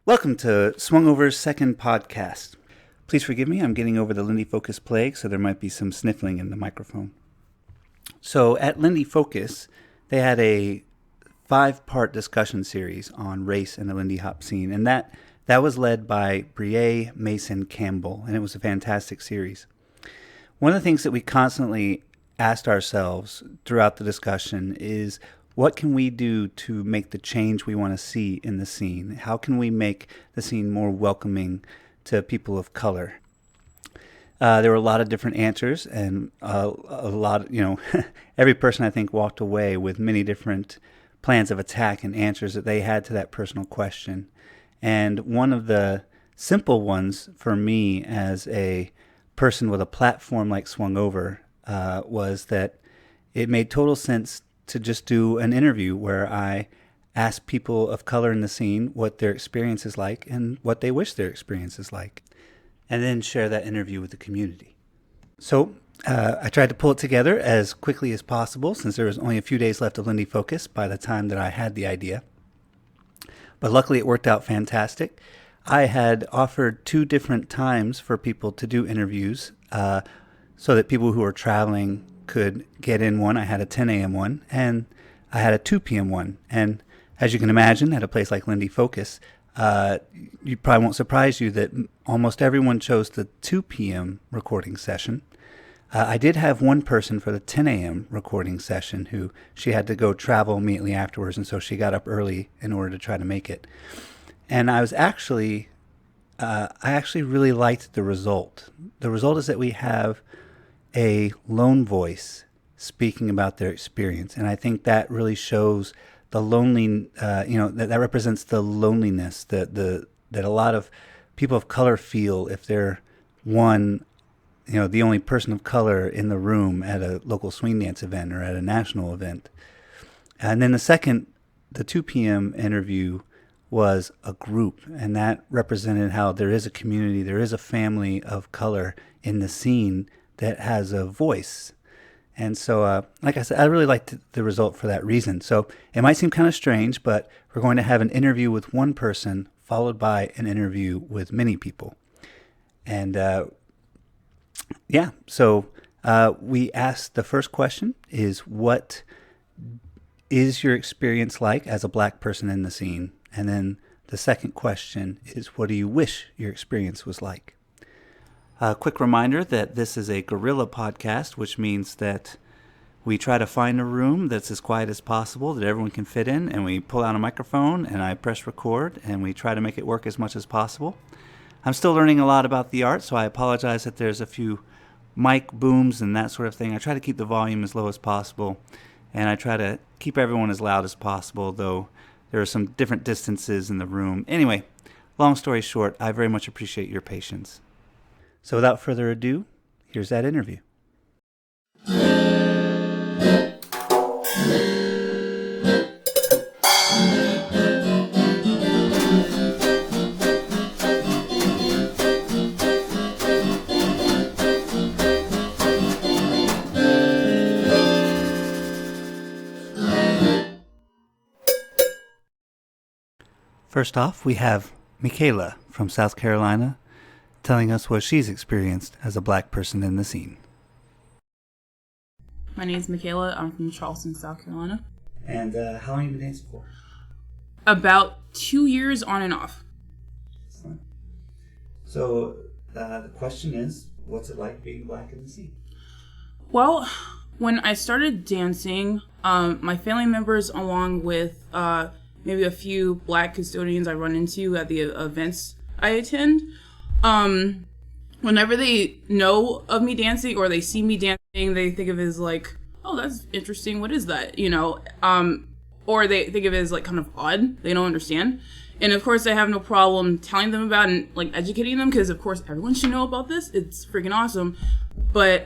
Welcome to Swungover's second podcast. Please forgive me, I'm getting over the Lindy Focus plague, so there might be some sniffling in the microphone. So at Lindy Focus, they had a 5-part discussion series on race in the Lindy Hop scene, and that was led by Breai Mason-Campbell, and it was a fantastic series. One of the things that we constantly asked ourselves throughout the discussion is, what can we do to make the change we want to see in the scene? How can we make the scene more welcoming to people of color? There were a lot of different answers, and a lot, every person I think walked away with many different plans of attack and answers that they had to that personal question. And one of the simple ones for me as a person with a platform like Swungover was that it made total sense to just do an interview where I ask people of color in the scene what their experience is like and what they wish their experience is like, and then share that interview with the community. So I tried to pull it together as quickly as possible since there was only a few days left of Lindy Focus by the time that I had the idea. But luckily it worked out fantastic. I had offered 2 different times for people to do interviews so that people who were traveling could get in one. I had a 10 a.m. one, and I had a 2 p.m. one. And as you can imagine, at a place like Lindy Focus, you probably won't surprise you that almost everyone chose the 2 p.m. recording session. I did have one person for the 10 a.m. recording session who she had to go travel immediately afterwards, and so she got up early in order to try to make it. And I actually really liked the result. The result is that we have a lone voice speaking about their experience, and I think that really shows the lonely, that represents the loneliness that a lot of people of color feel if they're the only person of color in the room at a local swing dance event or at a national event. And then the 2 p.m. interview was a group, and that represented how there is a community, there is a family of color in the scene that has a voice. And so, like I said, I really liked the result for that reason. So it might seem kind of strange, but we're going to have an interview with one person followed by an interview with many people. And so we asked, the first question is, what is your experience like as a black person in the scene? And then the second question is, what do you wish your experience was like? A quick reminder that this is a guerrilla podcast, which means that we try to find a room that's as quiet as possible that everyone can fit in, and we pull out a microphone and I press record, and we try to make it work as much as possible. I'm still learning a lot about the art, so I apologize that there's a few mic booms and that sort of thing. I try to keep the volume as low as possible, and I try to keep everyone as loud as possible, though there are some different distances in the room. Anyway, long story short, I very much appreciate your patience. So without further ado, here's that interview. First off, we have Mikayla from South Carolina telling us what she's experienced as a black person in the scene. My name is Mikayla. I'm from Charleston, South Carolina. And how long have you been dancing for? About 2 years on and off. Excellent. So the question is, what's it like being black in the scene? Well, when I started dancing, my family members, along with maybe a few black custodians I run into at the events I attend, whenever they know of me dancing or they see me dancing, they think of it as like, oh, that's interesting. What is that? Or they think of it as like kind of odd. They don't understand. And of course I have no problem telling them about and like educating them, because of course everyone should know about this. It's freaking awesome. But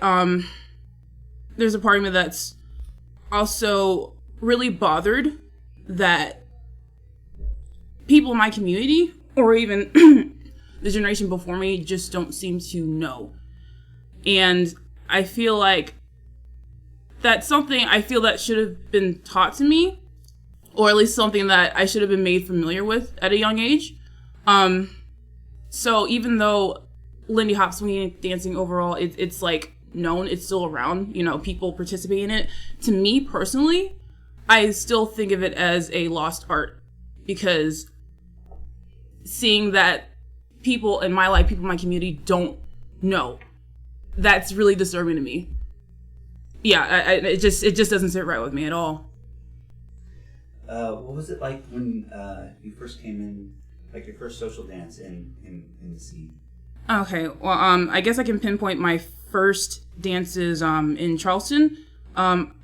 there's a part of me that's also really bothered that people in my community, or even the generation before me, just don't seem to know. And I feel like that's something I feel that should have been taught to me, or at least something that I should have been made familiar with at a young age. So even though Lindy Hop swinging dancing overall, it's like known, it's still around, people participate in it. To me personally, I still think of it as a lost art, because seeing that people in my life, people in my community don't know, that's really disturbing to me. Yeah, it just doesn't sit right with me at all. What was it like when you first came in, like your first social dance in the scene? Okay, well, I guess I can pinpoint my first dances in Charleston.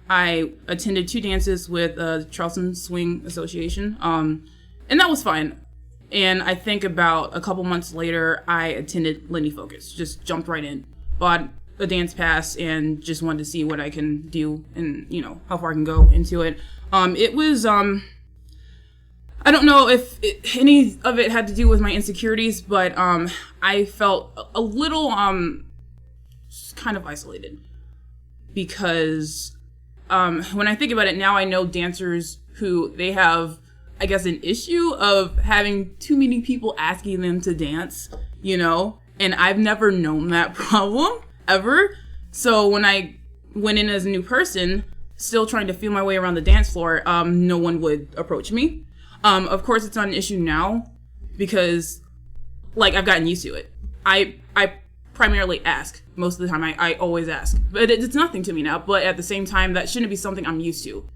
I attended 2 dances with Charleston Swing Association, and that was fine. And I think about a couple months later, I attended Lindy Focus. Just jumped right in, bought a dance pass, and just wanted to see what I can do and, how far I can go into it. It was, I don't know if any of it had to do with my insecurities, but I felt a little kind of isolated, because when I think about it now, I know dancers who they have, I guess, an issue of having too many people asking them to dance, and I've never known that problem ever. So when I went in as a new person, still trying to feel my way around the dance floor, no one would approach me. Of course, it's not an issue now, because I've gotten used to it. I primarily ask most of the time. I always ask, but it's nothing to me now. But at the same time, that shouldn't be something I'm used to,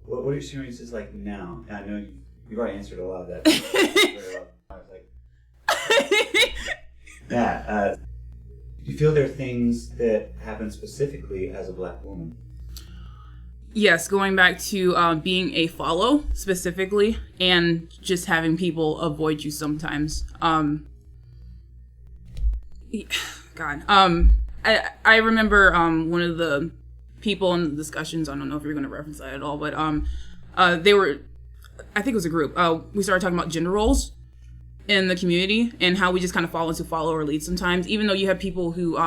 What are your experiences like now? I know you've already answered a lot of that. Very well. I was like, yeah. Do you feel there are things that happen specifically as a Black woman? Yes, going back to being a follow specifically, and just having people avoid you sometimes. God. I remember one of the people in the discussions, I don't know if you're going to reference that at all, but they were, I think it was a group, we started talking about gender roles in the community and how we just kind of fall into follow or lead sometimes, even though you have people who,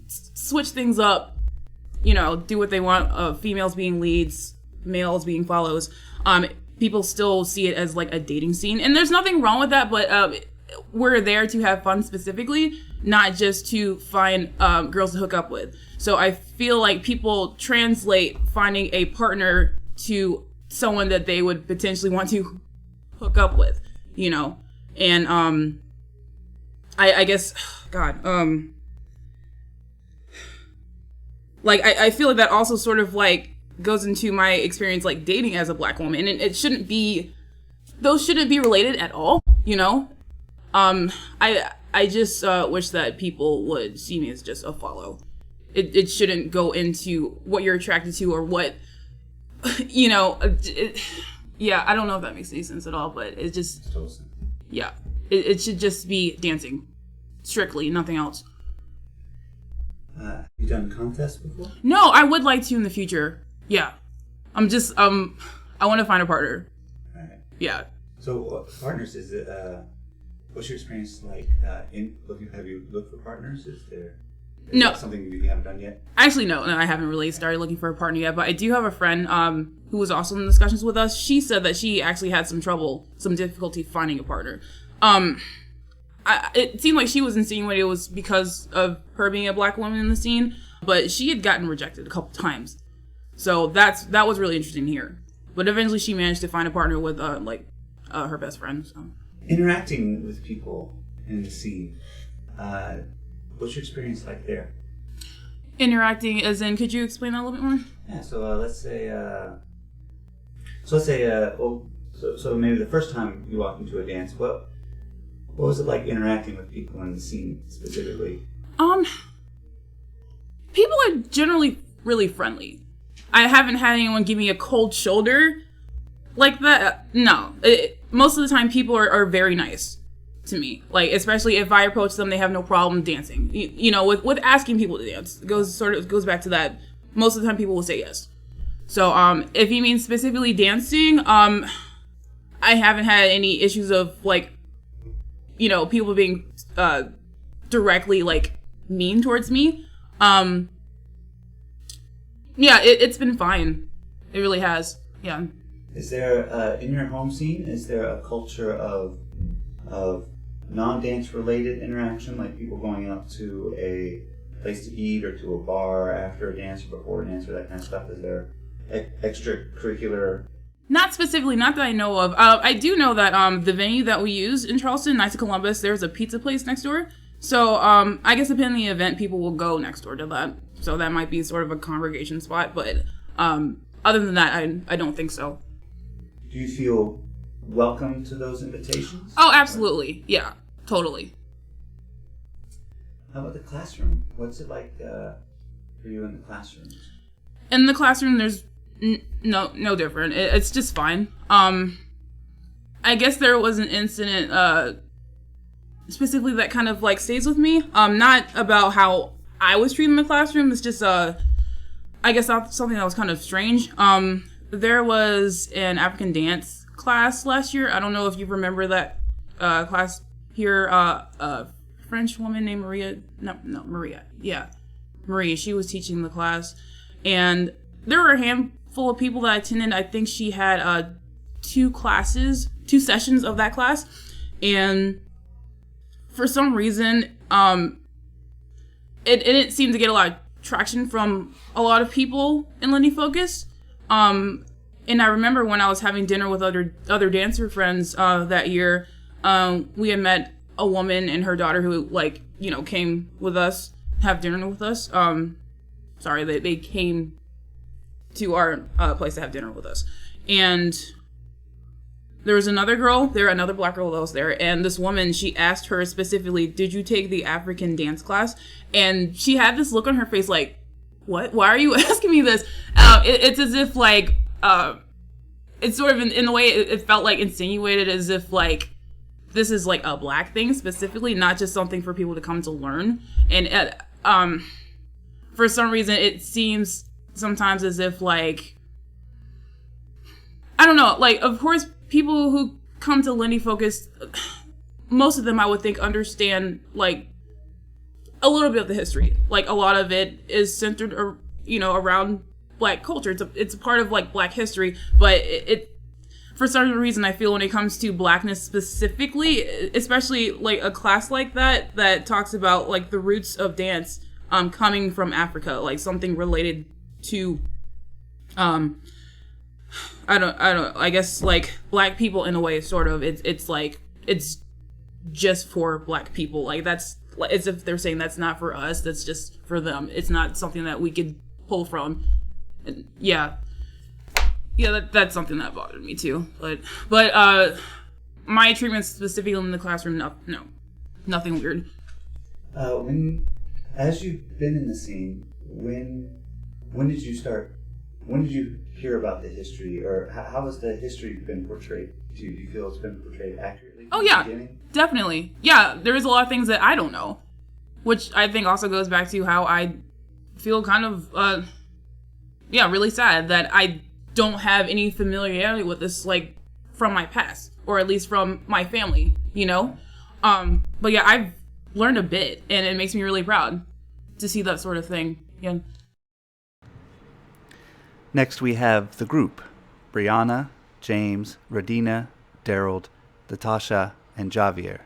switch things up, do what they want, females being leads, males being follows. People still see it as like a dating scene, and there's nothing wrong with that, but we're there to have fun specifically, not just to find girls to hook up with. So I feel like people translate finding a partner to someone that they would potentially want to hook up with, and I guess, God, I feel like that also sort of goes into my experience dating as a Black woman, and it shouldn't be, those shouldn't be related at all, I just wish that people would see me as just a follow. It shouldn't go into what you're attracted to or what, yeah, I don't know if that makes any sense at all, but it just, yeah, it should just be dancing, strictly, nothing else. Have you done contests before? No, I would like to in the future. Yeah. I'm just, I want to find a partner. All right. Yeah. So, partners, is it, what's your experience like have you looked for partners? Is no. Something you haven't done yet? Actually, no, I haven't really started looking for a partner yet, but I do have a friend who was also in discussions with us. She said that she actually had some difficulty finding a partner. It seemed like she was insinuating it was because of her being a Black woman in the scene, but she had gotten rejected a couple times. So that was really interesting to hear. But eventually she managed to find a partner with her best friend. So. Interacting with people in the scene, what's your experience like there? Interacting as in, could you explain that a little bit more? Yeah, so let's say so maybe the first time you walked into a dance, what was it like interacting with people in the scene specifically? People are generally really friendly. I haven't had anyone give me a cold shoulder like that. No. Most of the time, people are very nice to me. Especially if I approach them, they have no problem dancing. With asking people to dance, it goes back to that. Most of the time, people will say yes. So, if you mean specifically dancing, I haven't had any issues of people being directly mean towards me. Yeah, it's been fine. It really has. Yeah. Is there in your home scene? Is there a culture of of non-dance related interaction, like people going out to a place to eat or to a bar after a dance or before a dance or that kind of stuff? Is there extracurricular? Not specifically, not that I know of. I do know that the venue that we use in Charleston, Knights of Columbus, there's a pizza place next door. So I guess depending on the event, people will go next door to that. So that might be sort of a congregation spot. But other than that, I don't think so. Do you feel welcome to those invitations? Oh, absolutely. Yeah, totally. How about the classroom? What's it like for you in the classroom? In the classroom, there's no different. It's just fine. I guess there was an incident specifically that kind of like stays with me. Not about how I was treated in the classroom. It's just I guess something that was kind of strange. There was an African dance class last year. I don't know if you remember that class here. A French woman named Maria. Yeah, Marie. She was teaching the class, and there were a handful of people that attended. I think she had two sessions of that class, and for some reason, it didn't seem to get a lot of traction from a lot of people in Lindy Focus. And I remember when I was having dinner with other dancer friends that year, we had met a woman and her daughter who came with us, have dinner with us. They came to our place to have dinner with us. And there was another black girl that was there, and this woman, she asked her specifically, did you take the African dance class? And she had this look on her face like, what? Why are you asking me this? It's as if it's sort of in the way it felt like insinuated as if this is a black thing specifically, not just something for people to come to learn. And for some reason, it seems sometimes as if I don't know, of course, people who come to Lindy Focus, most of them I would think understand a little bit of the history. A lot of it is centered around black culture. It's a part of black history, but it for some reason I feel when it comes to blackness specifically, especially a class like that talks about the roots of dance coming from Africa, something related to I guess black people in a way, sort of. It's just for black people. That's as if they're saying that's not for us, that's just for them. It's not something that we could pull from. And that's something that bothered me too. But my treatment specifically in the classroom, no, nothing weird. As you've been in the scene, when did you start? When did you hear about the history, or how has the history been portrayed to you? Do you feel it's been portrayed accurately? Oh yeah, definitely. Yeah, there is a lot of things that I don't know, which I think also goes back to how I feel kind of, really sad that I don't have any familiarity with this, from my past, or at least from my family, But yeah, I've learned a bit, and it makes me really proud to see that sort of thing again. Next, we have the group: Breonna, James, Radeena, Darold, Latasha, and Javier,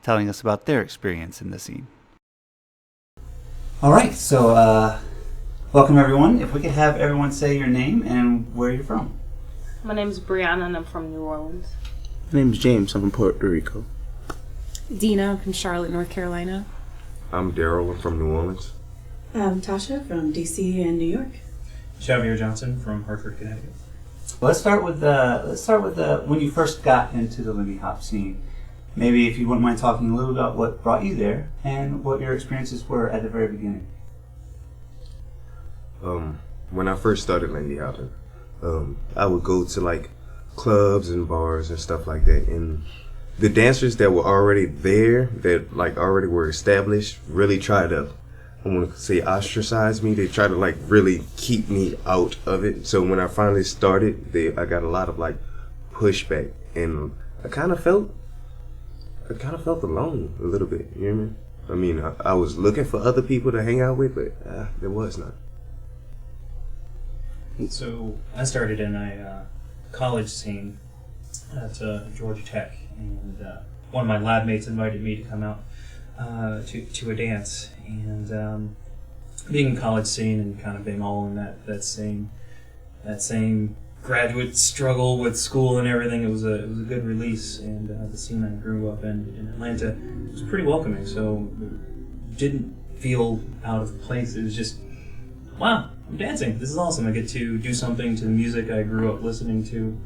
telling us about their experience in the scene. All right, so welcome everyone. If we could have everyone say your name and where you're from. My name is Breonna, and I'm from New Orleans. My name is James. I'm from Puerto Rico. Dina, I'm from Charlotte, North Carolina. I'm Darold. I'm from New Orleans. I'm Tasha from DC and New York. Javier Johnson from Hartford, Connecticut. Let's start with when you first got into the Lindy Hop scene. Maybe if you wouldn't mind talking a little about what brought you there and what your experiences were at the very beginning. When I first started Lindy Hopping, I would go to clubs and bars and stuff like that, and the dancers that were already there, that already were established, really tried to, I want to say, ostracize me. They tried to really keep me out of it. So when I finally started, I got a lot of pushback, and I kind of felt alone a little bit. You know what I mean? I was looking for other people to hang out with, but there was none. So I started in a college scene at Georgia Tech, and one of my lab mates invited me to come out to a dance, and being in college scene and kind of being all in that same graduate struggle with school and everything, it was a good release, and the scene I grew up in Atlanta was pretty welcoming, so it didn't feel out of place. It was just, wow, I'm dancing. This is awesome. I get to do something to the music I grew up listening to,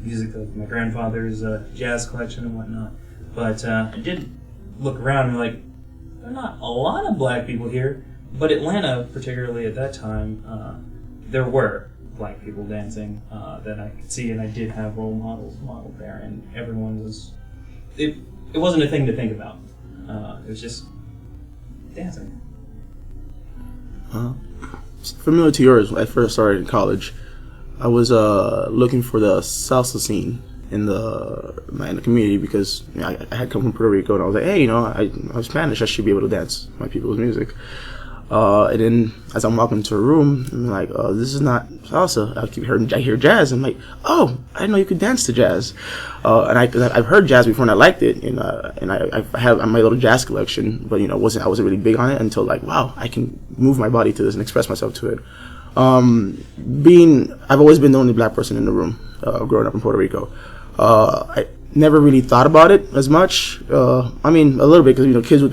music of my grandfather's jazz collection and whatnot. But I did look around and like, there are not a lot of black people here, but Atlanta, particularly at that time, there were black people dancing that I could see, and I did have role models modeled there, and everyone was, it wasn't a thing to think about. It was just dancing. Similar to yours, when I first started in college, I was looking for the salsa scene in the community, because I had come from Puerto Rico, and I was like, hey, I'm Spanish, I should be able to dance my people's music. And then as I'm walking into a room, I'm like, this is not salsa. I hear jazz. I'm like, oh, I didn't know you could dance to jazz. And I've heard jazz before and I liked it. And I have my little jazz collection, but I wasn't really big on it until like, wow, I can move my body to this and express myself to it. I've always been the only black person in the room, growing up in Puerto Rico. I never really thought about it as much. I mean, a little bit, because kids would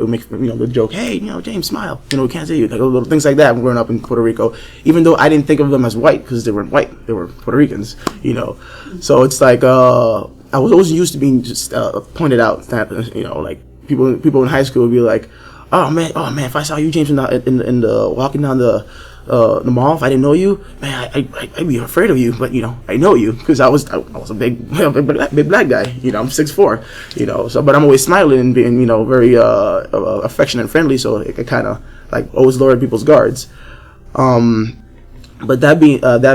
make the joke, hey, James, smile. We can't see you. Like little things like that. Growing up in Puerto Rico, even though I didn't think of them as white because they weren't white, they were Puerto Ricans. So it's like I was always used to being just pointed out that like people in high school would be like, oh man, if I saw you, James, in the walking down the mall, if I didn't know you, man, I'd be afraid of you, but I know you because I was a big black guy. I'm 6'4", so, but I'm always smiling and being very affectionate and friendly, so it kind of like always lowered people's guards. But that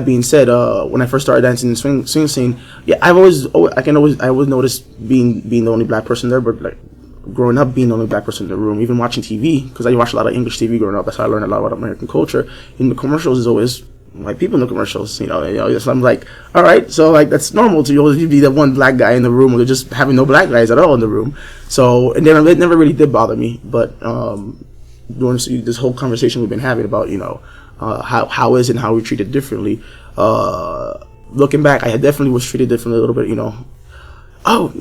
being said, when I first started dancing in the swing scene, yeah, I always notice being the only black person there, but like growing up being the only black person in the room, even watching TV, because I watched a lot of English TV growing up. That's how I learned a lot about American culture. In the commercials, is always white people in the commercials. So I'm like, all right, so like that's normal to always be the one black guy in the room, or just having no black guys at all in the room. So and then it never really did bother me. But during this whole conversation we've been having about how is it and how we treated differently. Looking back, I definitely was treated differently a little bit. Oh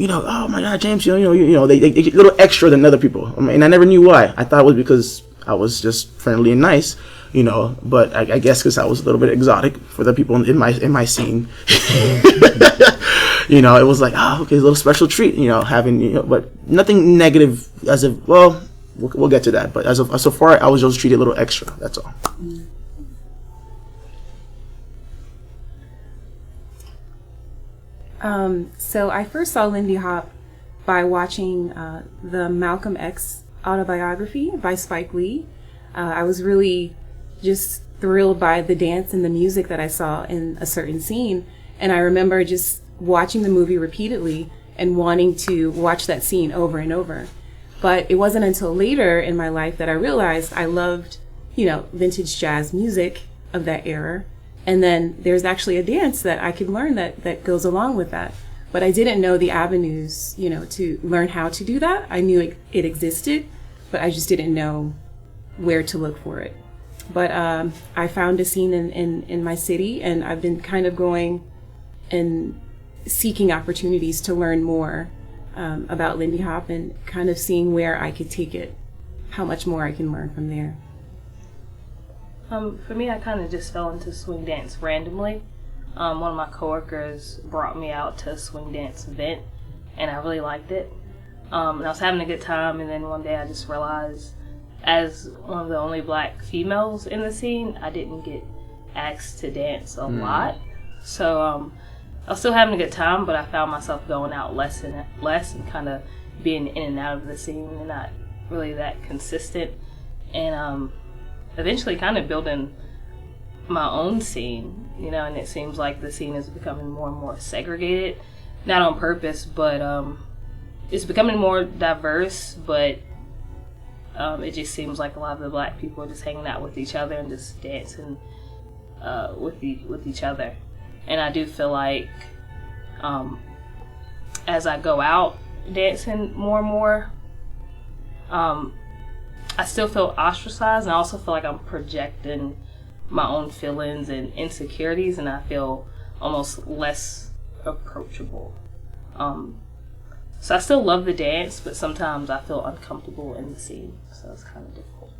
my God, James, they get a little extra than other people. And I never knew why. I thought it was because I was just friendly and nice, but I guess because I was a little bit exotic for the people in my scene. It was like, oh, okay, a little special treat, having, but nothing negative as if, well, we'll get to that. But so far, I was just treated a little extra, that's all. So I first saw Lindy Hop by watching the Malcolm X autobiography by Spike Lee. I was really just thrilled by the dance and the music that I saw in a certain scene. And I remember just watching the movie repeatedly and wanting to watch that scene over and over. But it wasn't until later in my life that I realized I loved, vintage jazz music of that era. And then there's actually a dance that I could learn that goes along with that. But I didn't know the avenues, to learn how to do that. I knew it existed, but I just didn't know where to look for it. But I found a scene in my city, and I've been kind of going and seeking opportunities to learn more about Lindy Hop and kind of seeing where I could take it, how much more I can learn from there. For me, I kind of just fell into swing dance randomly. One of my coworkers brought me out to a swing dance event, and I really liked it. And I was having a good time, and then one day I just realized, as one of the only black females in the scene, I didn't get asked to dance a lot. So I was still having a good time, but I found myself going out less and kind of being in and out of the scene and not really that consistent. And eventually kind of building my own scene, and it seems like the scene is becoming more and more segregated, not on purpose, but it's becoming more diverse, but it just seems like a lot of the black people are just hanging out with each other and just dancing with each other. And I do feel like as I go out dancing more and more, I still feel ostracized, and I also feel like I'm projecting my own feelings and insecurities, and I feel almost less approachable. So I still love the dance, but sometimes I feel uncomfortable in the scene, so it's kind of difficult.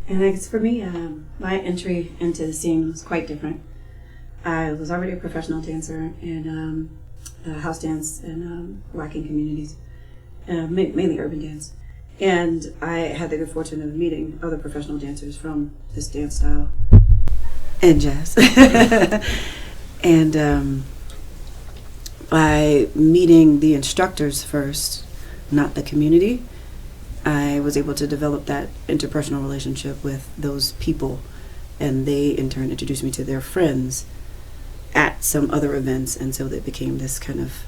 And I guess for me, my entry into the scene was quite different. I was already a professional dancer in house dance and Wacking communities, mainly urban dance. And I had the good fortune of meeting other professional dancers from this dance style and jazz. And by meeting the instructors first, not the community, I was able to develop that interpersonal relationship with those people, and they in turn introduced me to their friends at some other events, and so it became this kind of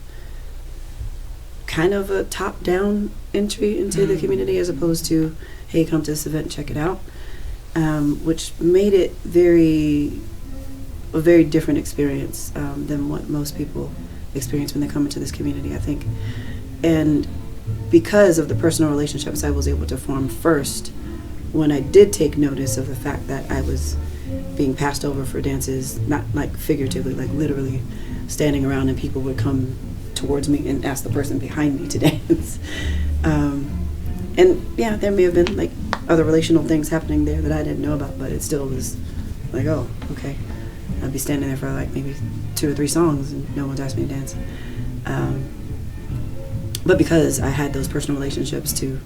a top-down entry into the community, as opposed to, hey, come to this event and check it out, which made it a very different experience than what most people experience when they come into this community, I think. And because of the personal relationships I was able to form first, when I did take notice of the fact that I was being passed over for dances, not like figuratively, like literally standing around and people would come towards me and ask the person behind me to dance. And yeah, there may have been like other relational things happening there that I didn't know about, but it still was like, oh, okay. I'd be standing there for like maybe 2 or 3 songs and no one's asked me to dance. But because I had those personal relationships to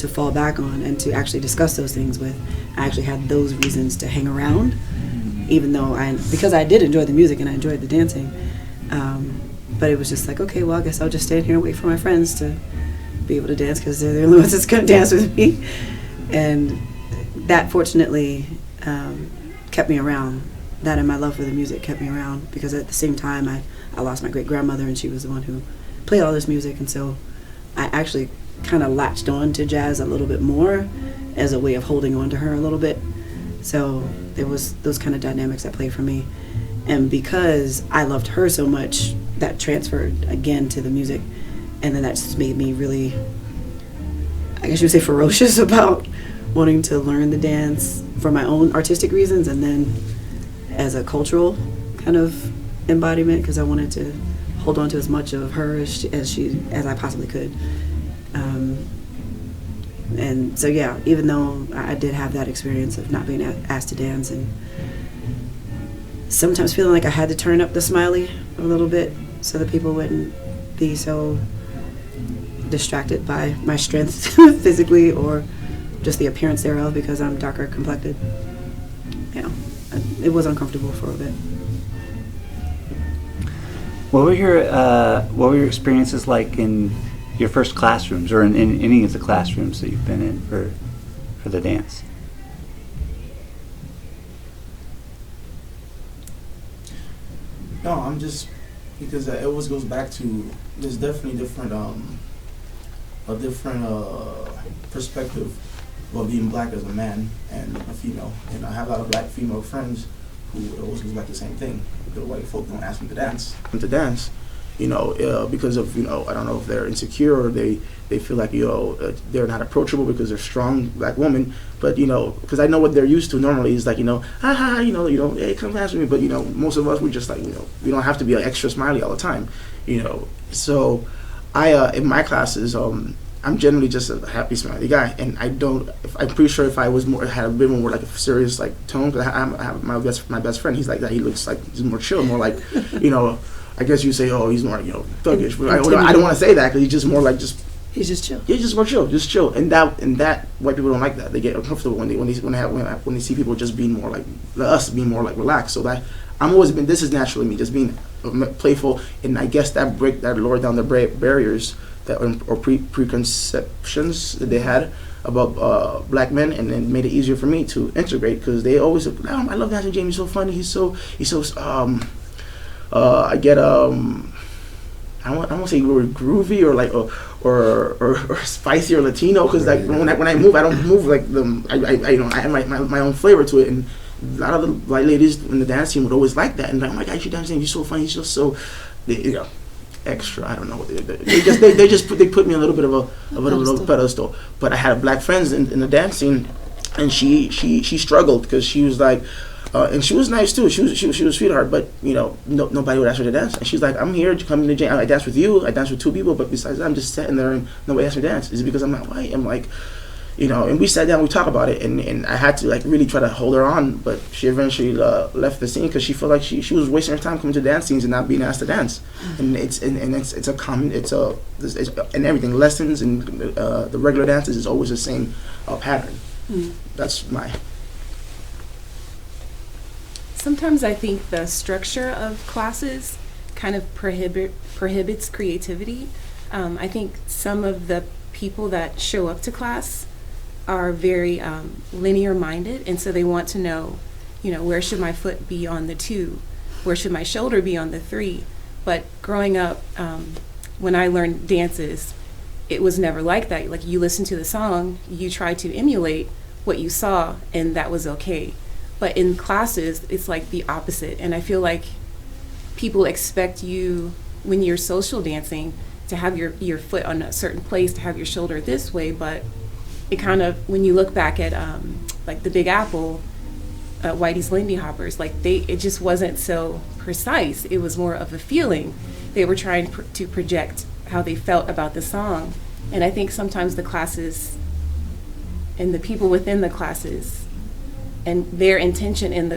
fall back on and to actually discuss those things with, I actually had those reasons to hang around, even though because I did enjoy the music and I enjoyed the dancing. But it was just like, okay, well, I guess I'll just stand here and wait for my friends to be able to dance because they're the only ones that's going to dance with me. And that fortunately kept me around. That and my love for the music kept me around, because at the same time I lost my great-grandmother, and she was the one who played all this music, and so I actually kind of latched on to jazz a little bit more as a way of holding on to her a little bit. So there was those kind of dynamics that played for me. And because I loved her so much, that transferred again to the music, and then that just made me really, I guess you would say, ferocious about wanting to learn the dance for my own artistic reasons, and then as a cultural kind of embodiment, because I wanted to hold on to as much of her as I possibly could. And so yeah, even though I did have that experience of not being asked to dance, and sometimes feeling like I had to turn up the smiley a little bit so that people wouldn't be so distracted by my strength physically or just the appearance thereof because I'm darker complected. Yeah, it was uncomfortable for a bit. What were your experiences like in your first classrooms, or in any of the classrooms that you've been in for the dance? No, I'm just, because it always goes back to, there's definitely a different perspective about being black as a man and a female. And I have a lot of black female friends who it always goes back to the same thing. The white folk don't ask me to dance. Because of, I don't know if they're insecure or they feel like, they're not approachable because they're strong black women. But, because I know what they're used to normally is like, hey, come dance with me. But, most of us, we just like, we don't have to be an extra smiley all the time, So I, in my classes, I'm generally just a happy, smiley guy. And I'm pretty sure if I was had a bit more like a serious like tone, because I have my best friend, he's like that. He looks like he's more chill, more like, I guess you say, oh, he's more, thuggish. But I don't want to say that because he's just more like he's just chill. He's just more chill, just chill. And that white people don't like that. They get uncomfortable when they see people just being more like us, being more like relaxed. So that this is naturally me, just being playful, and I guess that lower down the barriers or preconceptions that they had about black men, and then made it easier for me to integrate, because they always said, I love dancing Jamie, he's so funny, he's so I get I won't say we're groovy or like or spicy or Latino, because like when I move, I don't move like them. I have my own flavor to it, and a lot of the white ladies in the dance team would always like that, and like, oh my God, you're dancing, you're so funny, you're just so extra. I don't know. They put me a little bit of a pedestal. But I had black friends in the dance scene, and she struggled because she was like, and she was nice too. She was a sweetheart, but nobody would ask her to dance. And she's like, I'm here to come to the jam. I dance with you. I dance with 2 people, but besides that, I'm just sitting there and nobody asks me to dance. Is it because I'm not white? I'm like, and we sat down, we talked about it, and I had to like really try to hold her on, but she eventually left the scene because she felt like she was wasting her time coming to dance scenes and not being asked to dance. And it's a common it's and everything, lessons and the regular dances is always the same pattern. That's my. Sometimes I think the structure of classes kind of prohibits creativity. I think some of the people that show up to class are very linear minded, and so they want to know, where should my foot be on the 2? Where should my shoulder be on the 3? But growing up, when I learned dances, it was never like that. Like, you listen to the song, you try to emulate what you saw, and that was okay. But in classes, it's like the opposite. And I feel like people expect you, when you're social dancing, to have your foot on a certain place, to have your shoulder this way. But it kind of, when you look back at like the Big Apple, Whitey's Lindy Hoppers, like it just wasn't so precise. It was more of a feeling. They were trying to project how they felt about the song. And I think sometimes the classes and the people within the classes and their intention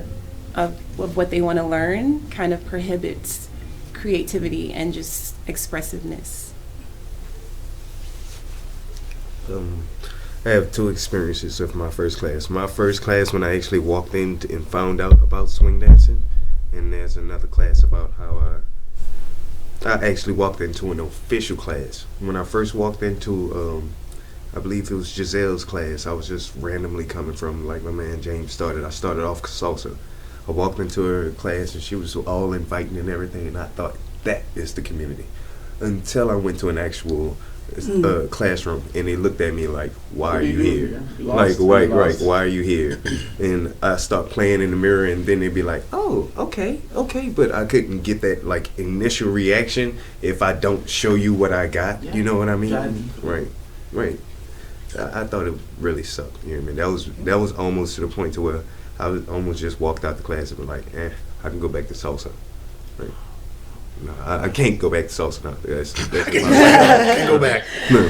of what they want to learn kind of prohibits creativity and just expressiveness. I have 2 experiences of my first class. My first class, when I actually walked in and found out about swing dancing, and there's another class about how I actually walked into an official class. When I first walked into, I believe it was Giselle's class, I was just randomly coming from, like my man James started. I started off salsa. I walked into her class and she was all inviting and everything, and I thought, that is the community. Until I went to an actual classroom and they looked at me like, why are you here? Like, why are you here? And I start playing in the mirror, and then they'd be like, oh, okay, but I couldn't get that like initial reaction if I don't show you what I got. You know what I mean? Right. I thought it really sucked. You know what I mean? That was almost to the point to where I was almost just walked out the class and was like, I can go back to salsa. Right. No, I can't go back to salsa now. That's I can't go back. No.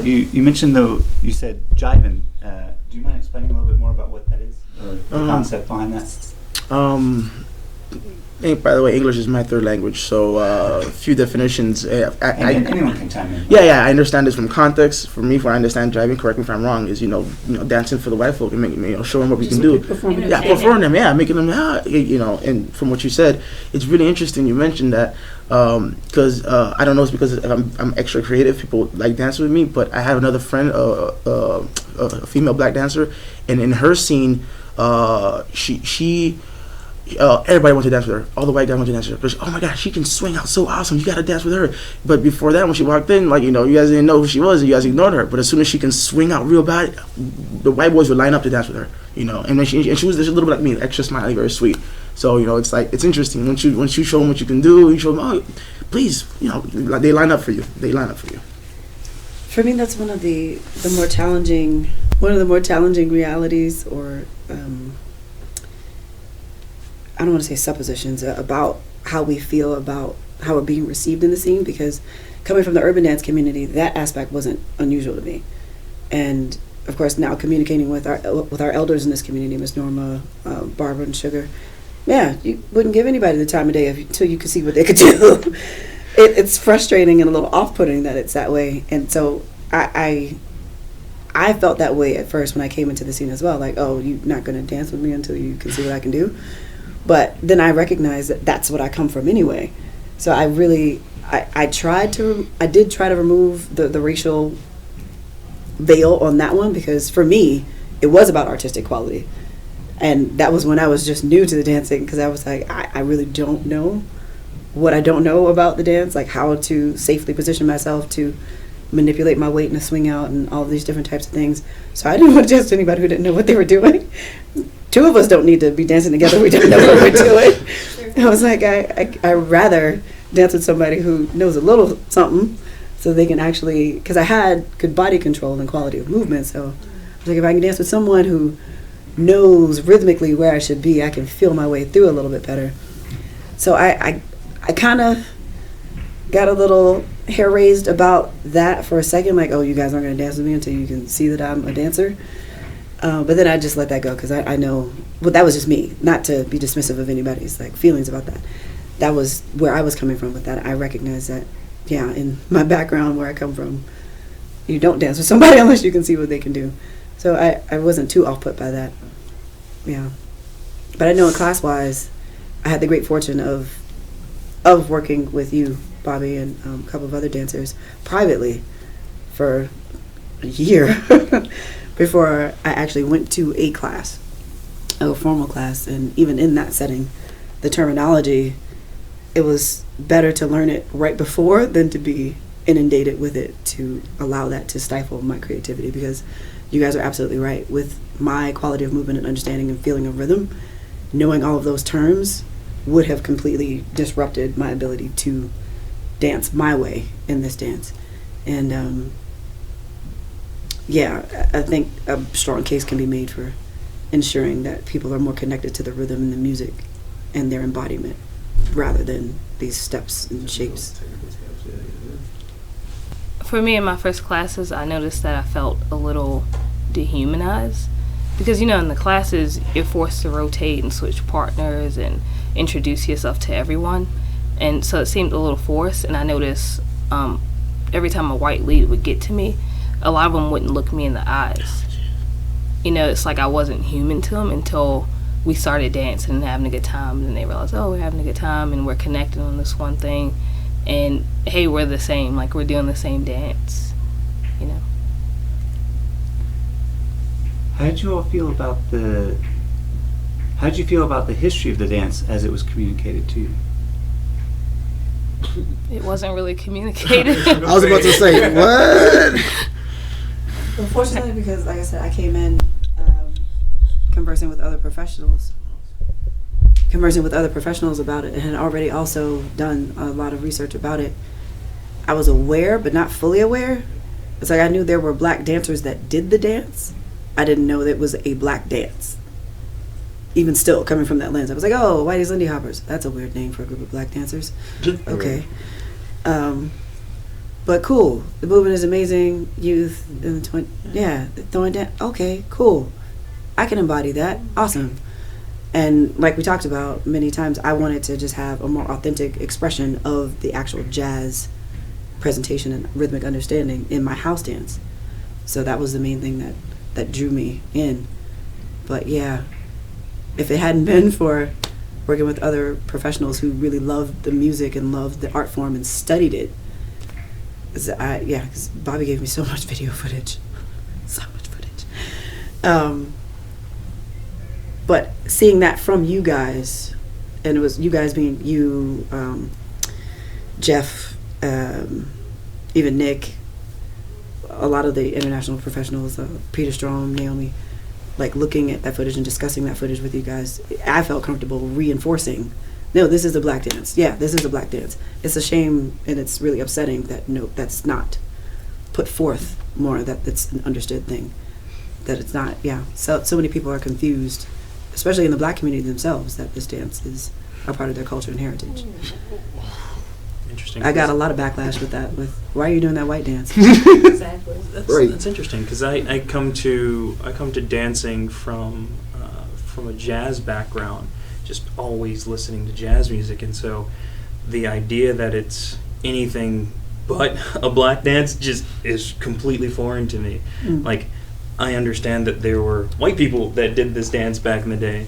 You mentioned, though, you said jiving. Do you mind explaining a little bit more about what that is, or the concept behind that? By the way, English is my 3rd language, so a few definitions. Anyone can chime in. Yeah, I understand this from context. For me, if I understand driving, correct me if I'm wrong, is dancing for the white folk and making showing what we can do. Performing them, making them, And from what you said, it's really interesting. You mentioned that because I don't know, it's because I'm extra creative. People like dancing with me, but I have another friend, a female black dancer, and in her scene, she. Everybody wanted to dance with her. All the white guys wanted to dance with her. But oh my God, she can swing out so awesome. You got to dance with her. But before that, when she walked in, you guys didn't know who she was. You guys ignored her. But as soon as she can swing out real bad, the white boys would line up to dance with her. And when she was just a little bit like me, extra smiley, very sweet. So it's like, it's interesting. Once you show them what you can do, you show them, oh, please, they line up for you. For me, that's one of the more challenging realities, or I don't want to say suppositions, about how we feel about how we're being received in the scene, because coming from the urban dance community, that aspect wasn't unusual to me. And of course, now communicating with our elders in this community, Miss Norma, Barbara, and Sugar, you wouldn't give anybody the time of day until you could see what they could do. It's frustrating and a little off-putting that it's that way. And so I felt that way at first when I came into the scene as well, like, oh, you're not going to dance with me until you can see what I can do. But then I recognized that that's what I come from anyway. So I did try to remove the racial veil on that one, because for me, it was about artistic quality. And that was when I was just new to the dancing, because I was like, I really don't know what I don't know about the dance, like how to safely position myself to manipulate my weight in a swing out and all of these different types of things. So I didn't want to dance to anybody who didn't know what they were doing. 2 of us don't need to be dancing together. We don't know what we're doing. I was like, I'd rather dance with somebody who knows a little something so they can actually, because I had good body control and quality of movement. So I was like, if I can dance with someone who knows rhythmically where I should be, I can feel my way through a little bit better. So I kind of got a little hair raised about that for a second, like, oh, you guys aren't going to dance with me until you can see that I'm a dancer. But then I just let that go because I know, well, that was just me, not to be dismissive of anybody's like feelings about that. That was where I was coming from with that. I recognize that, yeah, in my background where I come from, you don't dance with somebody unless you can see what they can do. So I wasn't too off-put by that, yeah. But I know in class-wise, I had the great fortune of working with you, Bobby, and a couple of other dancers privately for a year before I actually went to a class, a formal class. And even in that setting, the terminology, it was better to learn it right before than to be inundated with it to allow that to stifle my creativity, because you guys are absolutely right. With my quality of movement and understanding and feeling of rhythm, knowing all of those terms would have completely disrupted my ability to dance my way in this dance. And yeah, I think a strong case can be made for ensuring that people are more connected to the rhythm and the music and their embodiment rather than these steps and shapes. For me, in my first classes, I noticed that I felt a little dehumanized because, you know, in the classes, you're forced to rotate and switch partners and introduce yourself to everyone. And so it seemed a little forced, and I noticed every time a white lead would get to me, a lot of them wouldn't look me in the eyes. You know, it's like I wasn't human to them until we started dancing and having a good time, and then they realized, oh, we're having a good time and we're connecting on this one thing, and hey, we're the same, like we're doing the same dance, you know. How did you all feel about the history of the dance as it was communicated to you? It wasn't really communicated. I was about to say, what? Unfortunately, because like I said, I came in conversing with other professionals about it, and had already also done a lot of research about it. I was aware, but not fully aware. It's like I knew there were black dancers that did the dance. I didn't know that it was a black dance. Even still, coming from that lens, I was like, oh, Whitey's Lindy Hoppers. That's a weird name for a group of black dancers. Okay. But cool. The movement is amazing. Youth in the throwing down. Okay, cool. I can embody that. Awesome. And like we talked about many times, I wanted to just have a more authentic expression of the actual jazz presentation and rhythmic understanding in my house dance. So that was the main thing that drew me in. But yeah, if it hadn't been for working with other professionals who really loved the music and loved the art form and studied it, because Bobby gave me so much video footage. So much footage. But seeing that from you guys, and it was you guys being you, Jeff, even Nick, a lot of the international professionals, Peter Strom, Naomi, like looking at that footage and discussing that footage with you guys, I felt comfortable reinforcing, no, this is a black dance. Yeah, this is a black dance. It's a shame and it's really upsetting that no, that's not put forth more, that it's an understood thing. That it's not, yeah. So many people are confused, especially in the black community themselves, that this dance is a part of their culture and heritage. Interesting. I got a lot of backlash with that, with why are you doing that white dance? Exactly. That's interesting, because I come to dancing from a jazz background, just always listening to jazz music, and so the idea that it's anything but a black dance just is completely foreign to me. Like, I understand that there were white people that did this dance back in the day,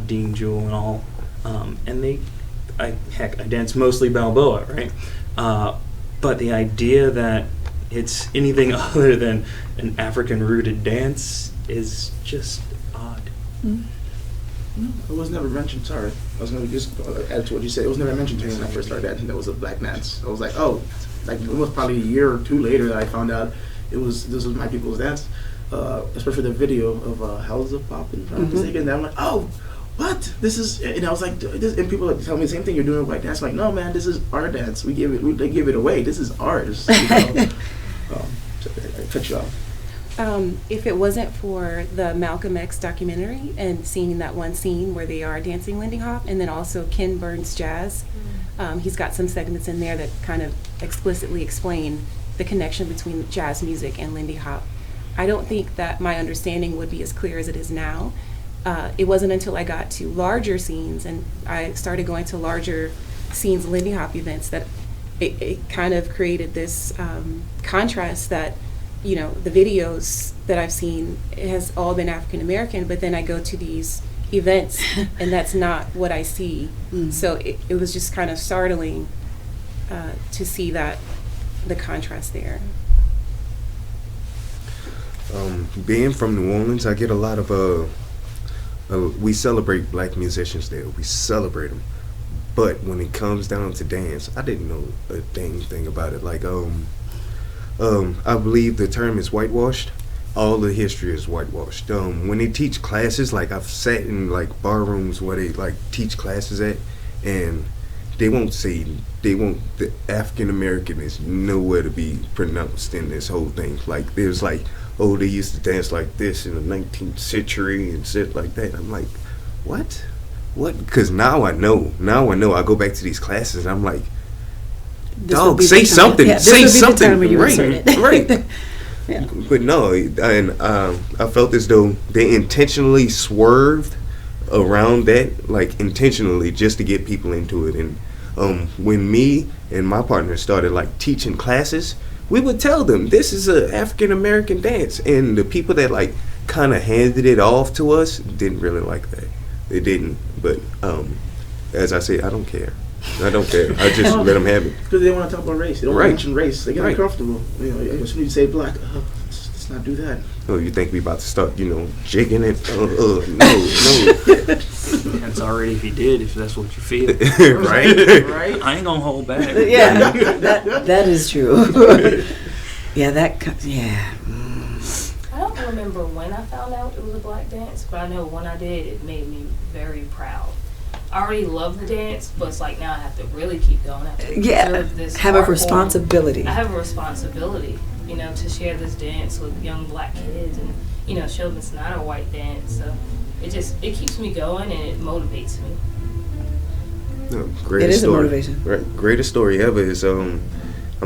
Dean Jewell and all, and I dance mostly Balboa, right? But the idea that it's anything other than an African-rooted dance is just odd. It was never mentioned, sorry. I was going to just add to what you said. It was never mentioned to me when I first started dancing that was a black dance. I was like, oh, like it was probably a year or two later that I found out this was my people's dance. Especially the video of How's It Poppin', if I'm mistaken. And I'm like, oh, what? This is, and I was like, this, and people tell me the same thing. You're doing a white dance. I'm like, no, man, this is our dance. They give it away. This is ours. You know? So I cut you off. If it wasn't for the Malcolm X documentary and seeing that one scene where they are dancing Lindy Hop, and then also Ken Burns Jazz, he's got some segments in there that kind of explicitly explain the connection between jazz music and Lindy Hop. I don't think that my understanding would be as clear as it is now. It wasn't until I got to larger scenes and I started going to larger scenes, Lindy Hop events, that it kind of created this contrast that, you know, the videos that I've seen, it has all been African American, but then I go to these events and that's not what I see. So it was just kind of startling to see that, the contrast there. Being from New Orleans, I get a lot of we celebrate black musicians there. We celebrate them, but when it comes down to dance, I didn't know a dang thing about it. Like I believe the term is whitewashed. All the history is whitewashed. When they teach classes, like I've sat in like bar rooms where they like teach classes at, and they won't the African American is nowhere to be pronounced in this whole thing. Like there's like, oh, they used to dance like this in the 19th century and shit like that. I'm like, what? Because now I know. I go back to these classes and I'm like, dog, say something. Yeah, say something. Right. Yeah. But no, and I felt as though they intentionally swerved around that, like intentionally, just to get people into it. And when me and my partner started like teaching classes, we would tell them this is a African American dance, and the people that like kind of handed it off to us didn't really like that. They didn't. But as I say, I don't care. I just let them have it. Because they want to talk about race. They don't mention race. They get uncomfortable. You know, as soon as you say black, let's not do that. Oh, you think we about to start, jigging it? No. That's already if you did, if that's what you feel. Right? I ain't gonna hold back. Yeah, that is true. Yeah, I don't remember when I found out it was a black dance, but I know when I did, it made me very proud. I already love the dance, but it's like now I have to really keep going. I have to preserve this have a art responsibility. form. I have a responsibility, to share this dance with young black kids and, show them it's not a white dance. So it keeps me going and it motivates me. It is a motivation. Right. Greatest story ever is I'm